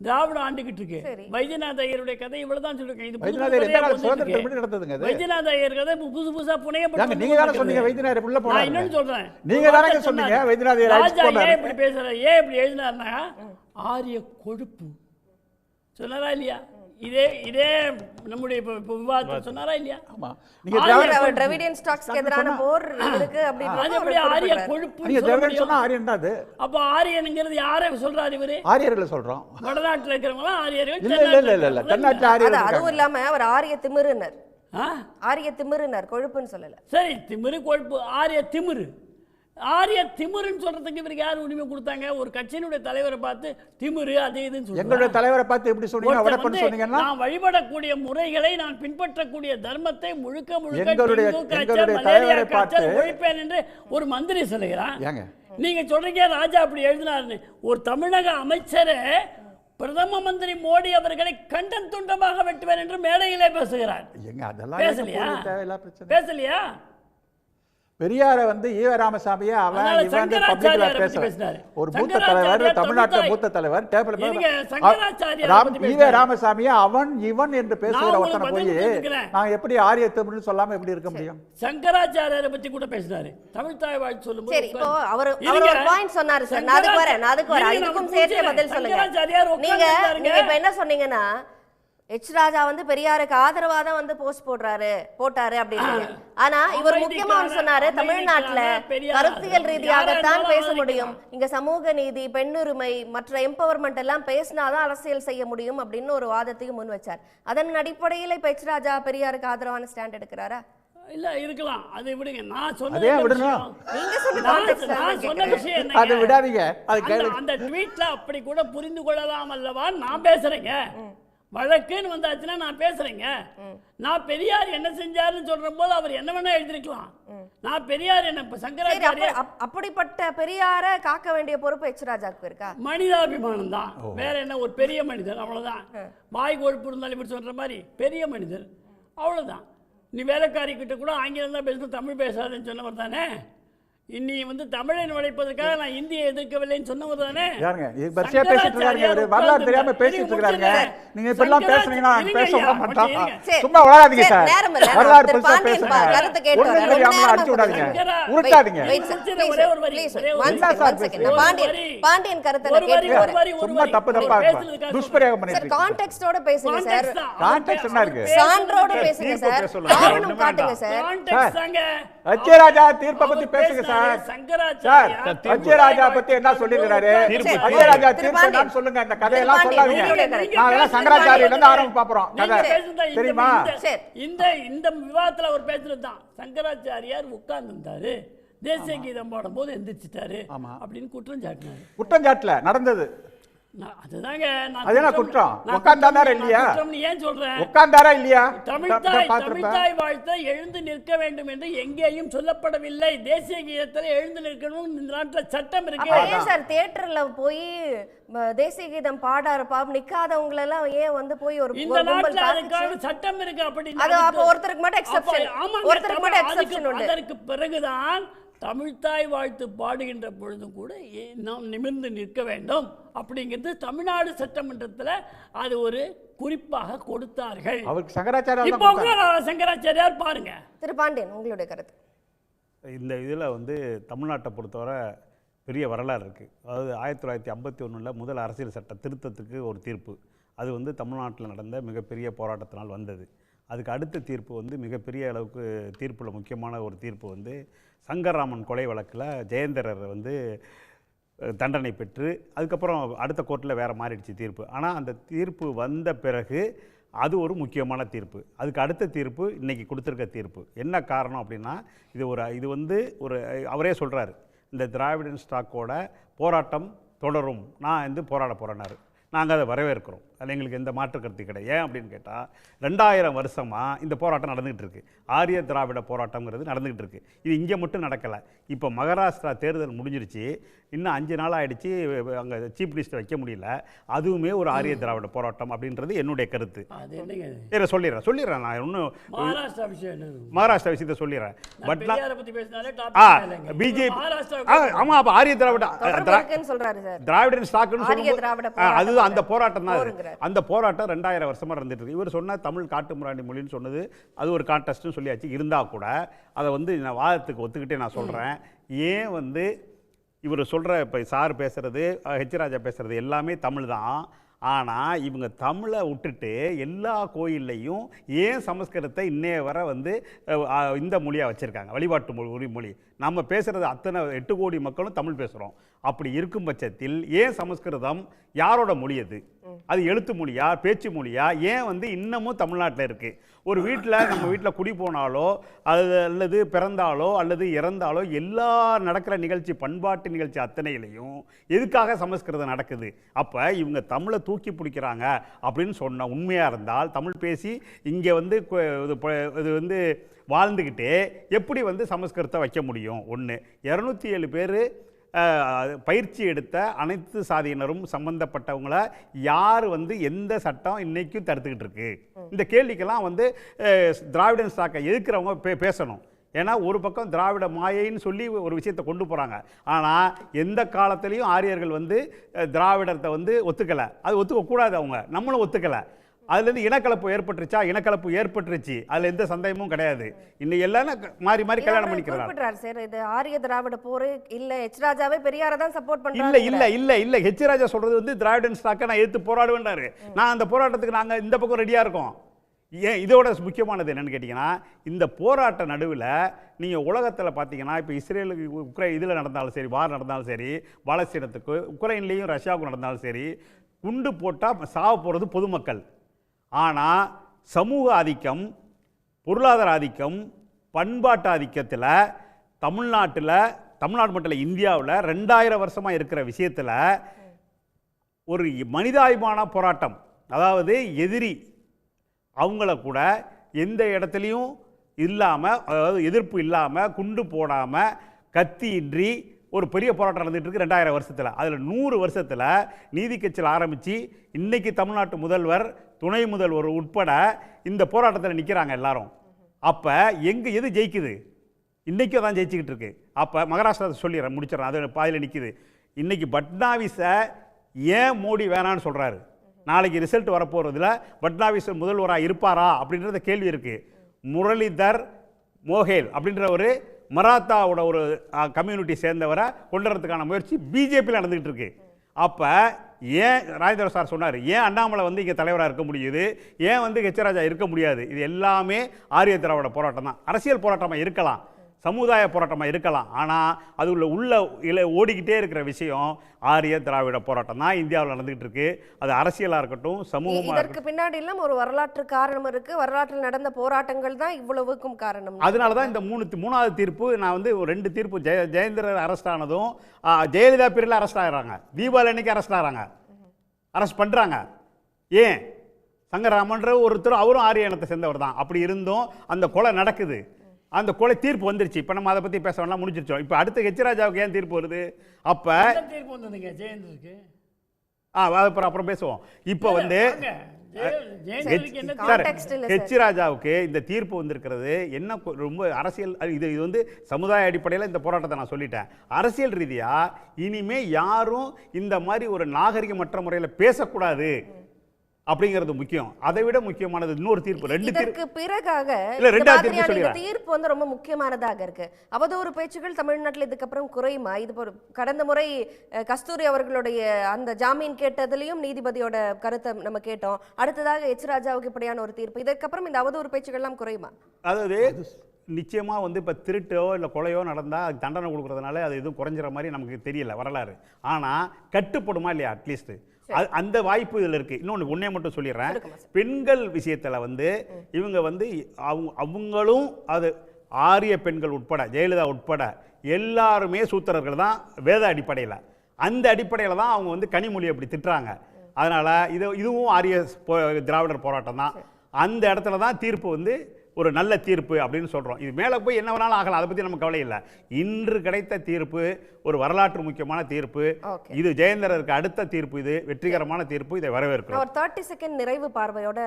திராவிடம் ஆண்டுகிட்டு இருக்கு. வைத்தியநாத ஐயருடைய கதை இவ்வளவுதான் சொல்லிருக்கேன். இது வைத்தியநாத ஐயர் கதை புதுசா புனையப்பட்டு. நீங்க தானே சொன்னீங்க வைத்தியநாதர் உள்ள போனாரு. நான் இன்னொன்னு சொல்றேன், நீங்க தானே சொன்னீங்க வைத்தியநாத ஐயர் ராஜா ஏன் இப்படி பேசுறாரு, ஏன் இப்படி எழுதினாருன்னா ஆரிய கொழுப்பு சொன்னாரா இல்லையா? இதே நம்முடைய விவாதத்தை சொன்னாரா இல்லையா? ஆமா, நீங்க டிராவிடியன் ஸ்டாக்ஸ்க்கு எதிரான போர் இருக்கு அப்படின்னு அது எப்படி ஆரிய கொழுப்பு நீங்க டிராவிடன் சொன்னா ஆரியன் தான் அது. அப்ப ஆரியன்ங்கிறது யாரை சொல்றாரு இவரு? ஆரியர்களை சொல்றோம். வடநாட்டுல இருக்கிறவங்க ஆரியர்கள். இல்ல தென்னாட்டுல ஆரியர். அதுவும் இல்லாம அவர் ஆரிய திமிருனர், ஆரிய திமிருனர், கொழுப்புன்னு சொல்லல. சரி, திமிரு கொழுப்பு, ஆரிய திமிரு. ஆரிய திமிருன்னு சொல்றதுக்கு இவருக்கு யார் உரிமை கொடுத்தாங்க? ஒரு கட்சியினுடைய தலைவரை பார்த்து திமிரு அது இதுன்னு சொல்றாங்க. எங்களுடைய தலைவரை பார்த்து எப்படி சொன்னீங்க? வடப்பன் சொன்னீங்கன்னா நான் வழிபடக்கூடிய முறைகளை, நான் பின்பற்றக்கூடிய தர்மத்தை முழுக்க எங்களுடைய தலைவரை பார்த்து ஒழிப்பேன் என்று ஒரு மந்திரி சொல்லுகிறான். ஏங்க நீங்க சொல்றீங்க ராஜா அப்படி எழுதினார்னு. ஒரு தமிழக அமைச்சரே பிரதம மந்திரி மோடி அவர்களை கண்டம் துண்டமாக வெட்டுவேன் என்று மேடையிலே பேசுகிறார். எங்க அதெல்லாம் பேசலையா? பெரியார வந்து ஈவ ராமசாமியை அவன் இவன் பப்ளிக்ல பேசுறாரு. ஒரு மூத்த தலைவர், தமிழ்நாட்டுல மூத்த தலைவர் ஈவ ராமசாமியை அவன் இவன் என்று பேசுகிற ஒருத்தனை போய் நான் எப்படி ஆரிய தமிழ்னு சொல்லாம எப்படி இருக்க முடியும்? சங்கராச்சாரியரை பத்தி கூட பேசினாரு. தமிழ் தாய் வாழ்த்து சொல்லும்போது சரி, இப்போ அவர் ஒரு பாயிண்ட் சொன்னாரு சார். நான் அதுக்கு வரேன். இதுக்கும் சேர்த்து பதில் சொல்லுங்க. நீங்க இப்ப என்ன சொன்னீங்கன்னா, எச் ராஜா வந்து பெரியாருக்கு ஆதரவா தான் வந்து போஸ்ட் போட்டாரு அப்படின்னு. ஆனா இவர் முக்கியமா சொன்னாரு, தமிழ்நாட்டுல கருத்தியல் ரீதியாகத்தான் பேச முடியும், இங்க சமூக நீதி, பெண்ணுரிமை, மற்ற எம்பவர்மெண்ட் எல்லாம் பேசினாதான் அரசியல் செய்ய முடியும் அப்படின்னு ஒரு வாதத்தையும் முன் வச்சார். அதன் அடிப்படையில் இப்ப எச் ராஜா பெரியாருக்கு ஆதரவான ஸ்டாண்ட் எடுக்கிறாரா? இல்ல, இருக்கலாம். அதை விடுங்க. நான் சொன்ன விஷயம் அதை விடாதீங்க. அந்த ட்வீட்ல அப்படி கூட புரிந்து கொள்ளலாம் அல்லவா? நான் பேசுறேங்க, வழக்குன்னு வந்தாச்சுன்னா நான் பேசுறேங்க. நான் பெரியார் என்ன செஞ்சாருன்னு சொல்ற போது அவர் என்ன வேணா எழுதிருக்கலாம். நான் பெரியார் என்ன சங்கராச்சாரிய அப்படிப்பட்ட பெரியார காக்க வேண்டிய பொறுப்பு எச் ராஜாக்கு இருக்கா? மனிதாபிமானம் தான், வேற என்ன. ஒரு பெரிய மனிதர், அவ்வளவுதான். வாய் கொழுப்பு இருந்தாலும் இப்படி சொல்ற மாதிரி பெரிய மனிதர், அவ்வளவுதான். நீ வேலைக்காரி கிட்ட கூட ஆங்கிலம் தான் பேசணும், தமிழ் பேசாதுன்னு சொன்னவர் தானே. இன்னி வந்து தமிழை நுழைப்பதற்காக நான் இந்தியை எதிர்க்கவில்லைன்னு சொன்னவர் தானே. வரலாறு தெரியாம பேசிட்டு இருக்காங்க. நீங்க இப்பெல்லாம் பேசுனீங்கன்னா பேச மாட்டோம். சும்மா வளராதீங்க சார். வரலாறு பெருசா பேசுங்க. ஒண்ணு தெரியாம அடிச்சு விடாதீங்க, உருட்டாதீங்க. பாண்டியன் கருத்தை கேட்கிறேன். சும்மா தப்பா துஷ்பிரயோகம் பண்ணிட்டு கான்டெக்ஸ்டோட பேசுங்க சார். கான்டெக்ஸ்ட் என்ன இருக்கு? சான்றோட பேசுங்க சார். காரணம் காட்டுங்க சார். அச்சராஜா தீர்ப்பை பத்தி பேசுங்க சார். அச்சராஜா பத்தி என்ன சொல்லிருக்காரு? அச்சராஜா தீர்ப்பு சொல்லுங்க. இந்த கதையெல்லாம் சொல்லாதீங்க. நான் சங்கராச்சாரியில இருந்து ஆரம்பம் பாப்போம் கதை, தெரியுமா? இந்த விவாதத்துல அவர் பேசுறதுதான். சங்கராச்சாரியார் உட்கார்ந்து இருந்தாரு, தேசிய கீதம் பாடும் போது எந்திரிச்சிட்டாரு அப்படின்னு குற்றம் சாட்டினாரு. குற்றம் சாட்டல, நடந்தது. அதுதாங்க அது என்ன குற்றம்? உட்கார்ந்தாரா இல்லையா? ஏன் சொல்றேன்? உட்கார்ந்தாரா இல்லையா? தமிழ்தாய் வாழ்த்த எழுந்து நிற்க வேண்டும் என்று எங்கேயும் சொல்லப்படவில்லை. தேசிய கீதத்தில் எழுந்து நிற்கணும் இந்த நாட்டில் சட்டம் இருக்கு. ஏன் சார் தியேட்டர்ல போய் தேசிய கீதம் பாடாரு நிக்காதவங்க எல்லாம் ஏன் வந்து போய் ஒரு இந்த நாட்டில் அதுக்கான சட்டம் இருக்கு. அப்படி அப்ப ஒருத்தருக்கு மட்டும் எக்ஸெப்ஷன், ஒருத்தருக்கு மட்டும் எக்ஸெப்ஷன் உண்டு. அதற்கு பிறகுதான் தமிழ்தாய் வாழ்த்து பாடுகின்ற பொழுதும் கூட நாம் நிமிர்ந்து நிற்க வேண்டும் அப்படிங்கிறது தமிழ்நாடு சட்டமன்றத்தில் அது ஒரு குறிப்பாக கொடுத்தார்கள். அவருக்கு சங்கராச்சாரியார் இப்போ சங்கராச்சாரியார் பாருங்க. திரு பாண்டியன், உங்களுடைய கருத்து? இந்த இதில் வந்து தமிழ்நாட்டை பொறுத்தவரை பெரிய வரலாறு இருக்குது. அதாவது 1951 முதல் அரசியல் சட்ட திருத்தத்துக்கு ஒரு தீர்ப்பு, அது வந்து தமிழ்நாட்டில் நடந்த மிகப்பெரிய போராட்டத்தினால் வந்தது. அதுக்கு அடுத்த தீர்ப்பு வந்து மிகப்பெரிய அளவுக்கு தீர்ப்பில் முக்கியமான ஒரு தீர்ப்பு வந்து சங்கர்ராமன் கொலை வழக்கில் ஜெயேந்திரர் வந்து தண்டனை பெற்று அதுக்கப்புறம் அடுத்த கோர்ட்டில் வேறு மாறிடுச்சு தீர்ப்பு. ஆனால் அந்த தீர்ப்பு வந்த பிறகு அது ஒரு முக்கியமான தீர்ப்பு. அதுக்கு அடுத்த தீர்ப்பு இன்றைக்கி கொடுத்துருக்க தீர்ப்பு. என்ன காரணம் அப்படின்னா இது வந்து ஒரு அவரே சொல்கிறாரு, இந்த திராவிடன் ஸ்டாக்கோட போராட்டம் தொடரும், நான் வந்து போராட போகிறேன்னாரு. நாங்கள் அதை வரவேற்கிறோம். அதில் எங்களுக்கு எந்த மாற்று கருத்து கிடையாது. ஏன் அப்படின்னு கேட்டால் 2000 வருஷமாக இந்த போராட்டம் நடந்துகிட்டு இருக்குது. ஆரிய திராவிட போராட்டங்கிறது நடந்துகிட்டு இருக்குது. இது இங்கே மட்டும் நடக்கலை. இப்போ மகாராஷ்டிரா தேர்தல் முடிஞ்சிருச்சு, இன்னும் 5 நாள் ஆகிடுச்சு, அங்கே சீஃப் மினிஸ்டர் வைக்க முடியல. அதுவுமே ஒரு ஆரிய திராவிட போராட்டம் அப்படின்றது என்னுடைய கருத்து. சொல்லிடுறேன் நான் இன்னும் மகாராஷ்டிரா விஷயத்தை சொல்லிடுறேன். பட் பிஜேபி ஆமாம், அப்போ ஆரிய திராவிடன் ஸ்டாக்குன்னு சொல்லும்போது அது அந்த போராட்டம் தான். அந்த போராட்டம் 2000 வருஷமா இருந்துட்டு இருக்கு. இவர் சொன்ன தமிழ் காட்டு முராண்டி மொழின்னு சொன்னது அது ஒரு கான்டெஸ்ட்னு சொல்லியாச்சு. இருந்தால் கூட அதை வந்து நான் வாதத்துக்கு ஒத்துக்கிட்டே நான் சொல்கிறேன். ஏன் வந்து இவர் சொல்கிற இப்போ சார் பேசுகிறது, ஹெச் ராஜா பேசுகிறது எல்லாமே தமிழ் தான். ஆனால் இவங்க தமிழை விட்டுட்டு எல்லா கோயில்லையும் ஏன் சமஸ்கிருதத்தை இன்னைய வரை வந்து இந்த மொழியாக வச்சுருக்காங்க, வழிபாட்டு மொழி. நம்ம பேசுகிறது அத்தனை 8 கோடி மக்களும் தமிழ் பேசுகிறோம். அப்படி இருக்கும் பட்சத்தில் ஏன் சமஸ்கிருதம் யாரோட மொழி? அது எழுத்து மொழியா, பேச்சு மொழியா? ஏன் வந்து இன்னமும் தமிழ்நாட்டில் இருக்குது? ஒரு வீட்டில் நம்ம வீட்டில் குடி போனாலோ அல்லது பிறந்தாலோ அல்லது இறந்தாலோ எல்லா நடக்கிற நிகழ்ச்சி, பண்பாட்டு நிகழ்ச்சி அத்தனையிலையும் எதுக்காக சமஸ்கிருதம் நடக்குது? அப்போ இவங்க தமிழை தூக்கி பிடிக்கிறாங்க அப்படின்னு சொன்ன உண்மையாக இருந்தால், தமிழ் பேசி இங்கே வந்து இது வந்து வாழ்ந்துக்கிட்டே எப்படி வந்து சமஸ்கிருதத்தை வைக்க முடியும்? 207 பேர் பயிற்சி எடுத்த அனைத்து சாதியினரும் சம்பந்தப்பட்டவங்கள யார் வந்து எந்த சட்டம் இன்னைக்கும் தடுத்துக்கிட்டு இருக்கு? இந்த கேள்விக்கெல்லாம் வந்து திராவிடன் ஸ்டாக்கை எதிர்க்கிறவங்க பேசணும். ஏன்னா ஒரு பக்கம் திராவிட மாயைன்னு சொல்லி ஒரு விஷயத்தை கொண்டு போகிறாங்க. ஆனால் எந்த காலத்துலேயும் ஆரியர்கள் வந்து திராவிடத்தை வந்து ஒத்துக்கலை. அது ஒத்துக்கக்கூடாது, அவங்க நம்மளும் ஒத்துக்கலை. அதுலேருந்து இனக்கலப்பு ஏற்பட்டுருச்சா? இனக்கலப்பு ஏற்பட்டுருச்சு, அதில் எந்த சந்தேகமும் கிடையாது. இன்னும் எல்லாரும் மாறி மாறி கல்யாணம் பண்ணிக்கிறாங்க. சார், இது ஆரிய திராவிட போர் இல்லை, ஹெச் ராஜாவே பெரியாரை தான் சப்போர்ட் பண்ணுறாங்க. இல்லை ஹெச் ராஜா சொல்கிறது வந்து திராவிடன் ஸ்டாக்கை நான் எடுத்து போராடுவேன்றாரு. நான் அந்த போராட்டத்துக்கு நாங்கள் இந்த பக்கம் ரெடியாக இருக்கோம். ஏன் இதோட முக்கியமானது என்னென்னு கேட்டிங்கன்னா, இந்த போராட்ட நடுவில் நீங்கள் உலகத்தில் பார்த்தீங்கன்னா, இப்போ இஸ்ரேலுக்கு இதில் நடந்தாலும் சரி, வார் நடந்தாலும் சரி, பாலஸ்தீனத்துக்கு உக்ரைன்லேயும் ரஷ்யாவுக்கும் நடந்தாலும் சரி, குண்டு போட்டால் சாவ போகிறது பொதுமக்கள். ஆனால் சமூக ஆதிக்கம், பொருளாதார ஆதிக்கம், பண்பாட்டு ஆதிக்கத்தில் தமிழ்நாடு மட்டும் இல்லை, இந்தியாவில் 2000 வருஷமாக இருக்கிற விஷயத்தில் ஒரு மனிதாபிமான போராட்டம், அதாவது எதிரி அவங்கள கூட எந்த இடத்துலையும் இல்லாமல், அதாவது எதிர்ப்பு இல்லாமல், குண்டு போடாமல், கத்தியின்றி ஒரு பெரிய போராட்டம் நடந்துகிட்டு இருக்கு 2000 வருஷத்தில். அதில் 100 வருஷத்தில் நீதி கட்சியில் ஆரம்பித்து இன்றைக்கி தமிழ்நாட்டு முதல்வர், துணை முதல்வர் உட்பட இந்த போராட்டத்தில் நிற்கிறாங்க எல்லாரும். அப்போ எது ஜெயிக்குது? இன்றைக்கும் தான் ஜெயிச்சுக்கிட்டு இருக்கு. அப்போ மகாராஷ்டிரா சொல்லிடுறேன், முடிச்சிடறேன், அது பாதியில் நிற்கிது. இன்றைக்கி பட்னாவிஸை ஏன் மோடி வேணான்னு சொல்கிறாரு? நாளைக்கு ரிசல்ட் வரப்போகிறதுல பட்னாவிஸ் முதல்வராக இருப்பாரா அப்படின்றத கேள்வி இருக்குது. முரளிதர் மோகேல் அப்படின்ற ஒரு மராத்தாவோட ஒரு கம்யூனிட்டி சேர்ந்தவரை கொண்டு வரதுக்கான முயற்சி பிஜேபியில் நடந்துகிட்டு இருக்கு. அப்போ ஏன் ராஜேந்திர சார் சொன்னார், ஏன் அண்ணாமலை வந்து இங்கே தலைவராக இருக்க முடியுது, ஏன் வந்து ஹெச் ராஜா இருக்க முடியாது? இது எல்லாமே ஆரிய திராவிட போராட்டம் தான். அரசியல் போராட்டமாக இருக்கலாம், சமுதாய போராட்டமாக இருக்கலாம், ஆனால் அது உள்ள ஓடிக்கிட்டே இருக்கிற விஷயம் ஆரிய திராவிட போராட்டம் தான் இந்தியாவில் நடந்துகிட்டு இருக்கு. அது அரசியலாக இருக்கட்டும், சமூகமாக. இதற்கு பின்னாடி எல்லாம் ஒரு வரலாற்று காரணம் இருக்கு. வரலாற்றில் நடந்த போராட்டங்கள் தான் இவ்வளவுக்கும் காரணம். அதனால தான் இந்த மூணாவது தீர்ப்பு. நான் வந்து 2 தீர்ப்பு, ஜெயேந்திரர் அரெஸ்ட் ஆனதும், ஜெயலலிதா பேரில் அரெஸ்ட் ஆகிறாங்க, தீபாவளி அன்னைக்கு அரெஸ்ட் ஆகிறாங்க. அரெஸ்ட் பண்ணுறாங்க. ஏன்? சங்கராமன்ற ஒருத்தர் அவரும் ஆரிய இனத்தை சேர்ந்தவர் தான். அப்படி இருந்தும் அந்த கொலை நடக்குது, அந்த கொலை தீர்ப்பு வந்துருச்சு. இப்போ நம்ம அதை பற்றி பேச வேணாம், முடிஞ்சிருச்சோம். இப்போ அடுத்து ஹெச் ராஜாவுக்கு ஏன் தீர்ப்பு வருது? அப்போ தீர்ப்பு வந்ததுங்க ஜெயேந்திரருக்கு. அப்புறம் பேசுவோம். இப்போ வந்து Context இல்ல ஹெச் ராஜாவுக்கு இந்த தீர்ப்பு வந்திருக்கிறது என்ன ரொம்ப அரசியல், இது வந்து சமுதாய அடிப்படையில் இந்த போராட்டத்தை நான் சொல்லிட்டேன். அரசியல் ரீதியா இனிமே யாரும் இந்த மாதிரி ஒரு நாகரிகமற்ற முறையில் பேசக்கூடாது அப்படிங்கிறது முக்கியம். அதை விட முக்கியமானது இன்னொரு தீர்ப்பு. இதற்கு பிறகாக இல்ல ரெண்டாவது தீர்ப்பு இந்த சொல்லிடுறேன். தீர்ப்பு வந்து ரொம்ப முக்கியமானதாக இருக்கு. அவதூறு பேச்சுகள் தமிழ்நாட்டில் இதுக்கப்புறம் குறையுமா? இது கடந்த முறை கஸ்தூரி அவர்களுடைய அந்த ஜாமீன் கேட்டதுலயும் நீதிபதியோட கருத்தை நம்ம கேட்டோம். அடுத்ததாக ஹெச் ராஜாவுக்கு இப்படியான ஒரு தீர்ப்பு, இதற்கப்புறம் இந்த அவதூறு பேச்சுகள் எல்லாம் குறையுமா? அதாவது நிச்சயமா வந்து இப்போ திருட்டோ இல்லை கொலையோ நடந்தால் அது தண்டனை கொடுக்கறதுனால அது எதுவும் குறைஞ்சிற மாதிரி நமக்கு தெரியல வரலாறு. ஆனால் கட்டுப்படுமா இல்லையா? அட்லீஸ்ட் அந்த வாய்ப்பு இதில் இருக்குது. இன்னொன்று ஒன்றே மட்டும் சொல்லிடுறேன். பெண்கள் விஷயத்தில் வந்து இவங்க வந்து அவங்களும் அது ஆரிய பெண்கள் உட்பட ஜெயலலிதா உட்பட எல்லாருமே சூத்திரர்கள் தான் வேத அடிப்படையில். அந்த அடிப்படையில் தான் அவங்க வந்து கனிமொழி அப்படி திட்டுறாங்க. அதனால் இதுவும் ஆரிய திராவிடர் போராட்டம் தான். அந்த இடத்துல தான் தீர்ப்பு வந்து ஒரு நல்ல தீர்ப்பு அப்படின்னு சொல்கிறோம். இது மேலே போய் என்ன வேணாலும் ஆகலாம், அதை பற்றி நம்ம கவலை இல்லை. இன்று கிடைத்த தீர்ப்பு ஒரு வரலாற்று முக்கியமான தீர்ப்பு. இது ஜெயேந்திரருக்கு அடுத்த தீர்ப்பு, இது வெற்றிகரமான தீர்ப்பு. இதை வரவேற்கிறோம். ஒரு 30 செகண்ட் நிறைவு பார்வையோட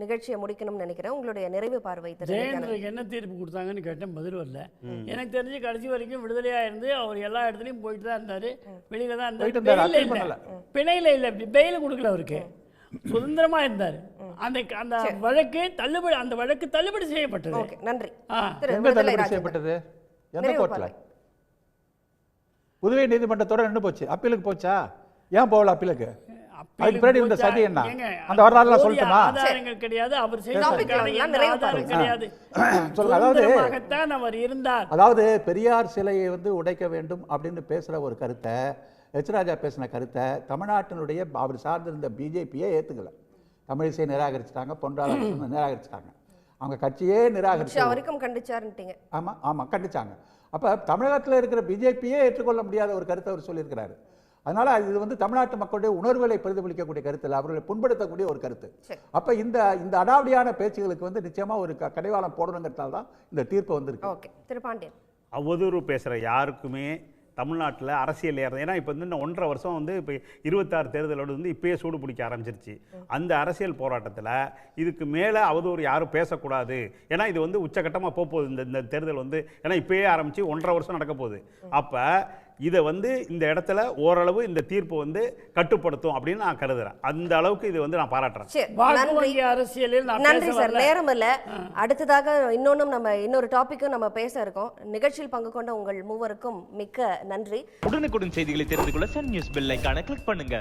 நிகழ்ச்சியை முடிக்கணும்னு நினைக்கிறேன். உங்களுடைய நிறைவு பார்வை. ஜெயேந்திரருக்கு என்ன தீர்ப்பு கொடுத்தாங்கன்னு கேட்டேன், பதில் வரல. எனக்கு தெரிஞ்சு கடைசி வரைக்கும் விடுதலையாக இருந்து அவர் எல்லா இடத்துலையும் போயிட்டு தான் இருந்தார், வெளியில தான் இருந்தார். பிணையில் இல்லை, பெயில் கொடுக்கல அவருக்கு, சுதந்திரமா இருந்தார். அந்த வழக்கு தள்ளுபடி, அந்த வழக்கு தள்ளுபடி செய்யப்பட்டது. நன்றி. தள்ளுபடி செய்யப்பட்டது எந்த கோர்ட்ல? புதுவை நீதிமன்றத்தோட நின்று போச்சு. அப்பீலுக்கு போச்சா? ஏன் போகல அப்பீலுக்கு? அதுக்கு பின்னாடி இந்த சதி என்ன? அந்த வரலாறுலாம் சொல்லட்டுமா? ஆதாரங்கள் கிடையாது, அவர் செய்ததற்கான ஆதாரம் கிடையாது. சொல்லுங்க. அவர் இருந்தார். அதாவது பெரியார் சிலையை வந்து உடைக்க வேண்டும் அப்படின்னு பேசுற ஒரு கருத்தை, ஹெச் ராஜா பேசின கருத்தை தமிழ்நாட்டினுடைய அவர் சார்ந்திருந்த பிஜேபியே ஏற்றுக்கல. தமிழிசை நிராகரிச்சிட்டாங்க, பொன்ராதாகிருஷ்ணன் நிராகரிச்சிட்டாங்க, அவங்க கட்சியே நிராகரிச்சு வரைக்கும் கண்டிச்சாருட்டீங்க. ஆமாம் கண்டிச்சாங்க. அப்போ தமிழகத்தில் இருக்கிற பிஜேபியே ஏற்றுக்கொள்ள முடியாத ஒரு கருத்தை அவர் சொல்லியிருக்கிறாரு. அதனால இது வந்து தமிழ்நாட்டு மக்களுடைய உணர்வுகளை பிரதிபலிக்கக்கூடிய கருத்து இல்லை, அவர்களை புண்படுத்தக்கூடிய ஒரு கருத்து. அப்போ இந்த அடாவடியான பேச்சுகளுக்கு வந்து நிச்சயமா ஒரு கடைவாளம் போடணுங்கிறதால தான் இந்த தீர்ப்பு வந்திருக்கு. திருப்பாண்டியன், அவதூறு பேசுகிற யாருக்குமே தமிழ்நாட்டில் அரசியல் ஏறது. ஏன்னா இப்போ வந்து இன்னும் 1.5 வருஷம் வந்து இப்போ 26 தேர்தலோடு வந்து இப்பயே சூடு பிடிக்க ஆரம்பிச்சிருச்சு. அந்த அரசியல் போராட்டத்தில் இதுக்கு மேலே அவதூறு யாரும் பேசக்கூடாது. ஏன்னா இது வந்து உச்சகட்டமாக போகுது இந்த தேர்தல் வந்து. ஏன்னா இப்பயே ஆரம்பித்து 1.5 வருஷம் நடக்க போகுது. அப்போ இதை வந்து இந்த இடத்துல ஓரளவு இந்த தீர்ப்பு வந்து கட்டுப்படுத்தும் அப்படின்னு நான் கருதுறேன். அந்த அளவுக்கு இது வந்து நான் பாராட்டுறேன். நன்றி சார். நேரம் இல்ல, அடுத்ததாக இன்னொரு டாபிக்கும் நம்ம பேச இருக்கோம். நிகழ்ச்சியில் பங்கு கொண்ட உங்கள் மூவருக்கும் மிக்க நன்றி. உடனுக்குடன் செய்திகளை தெரிந்து கொள்ள சன் நியூஸ் பெல் ஐகானை கிளிக் பண்ணுங்க.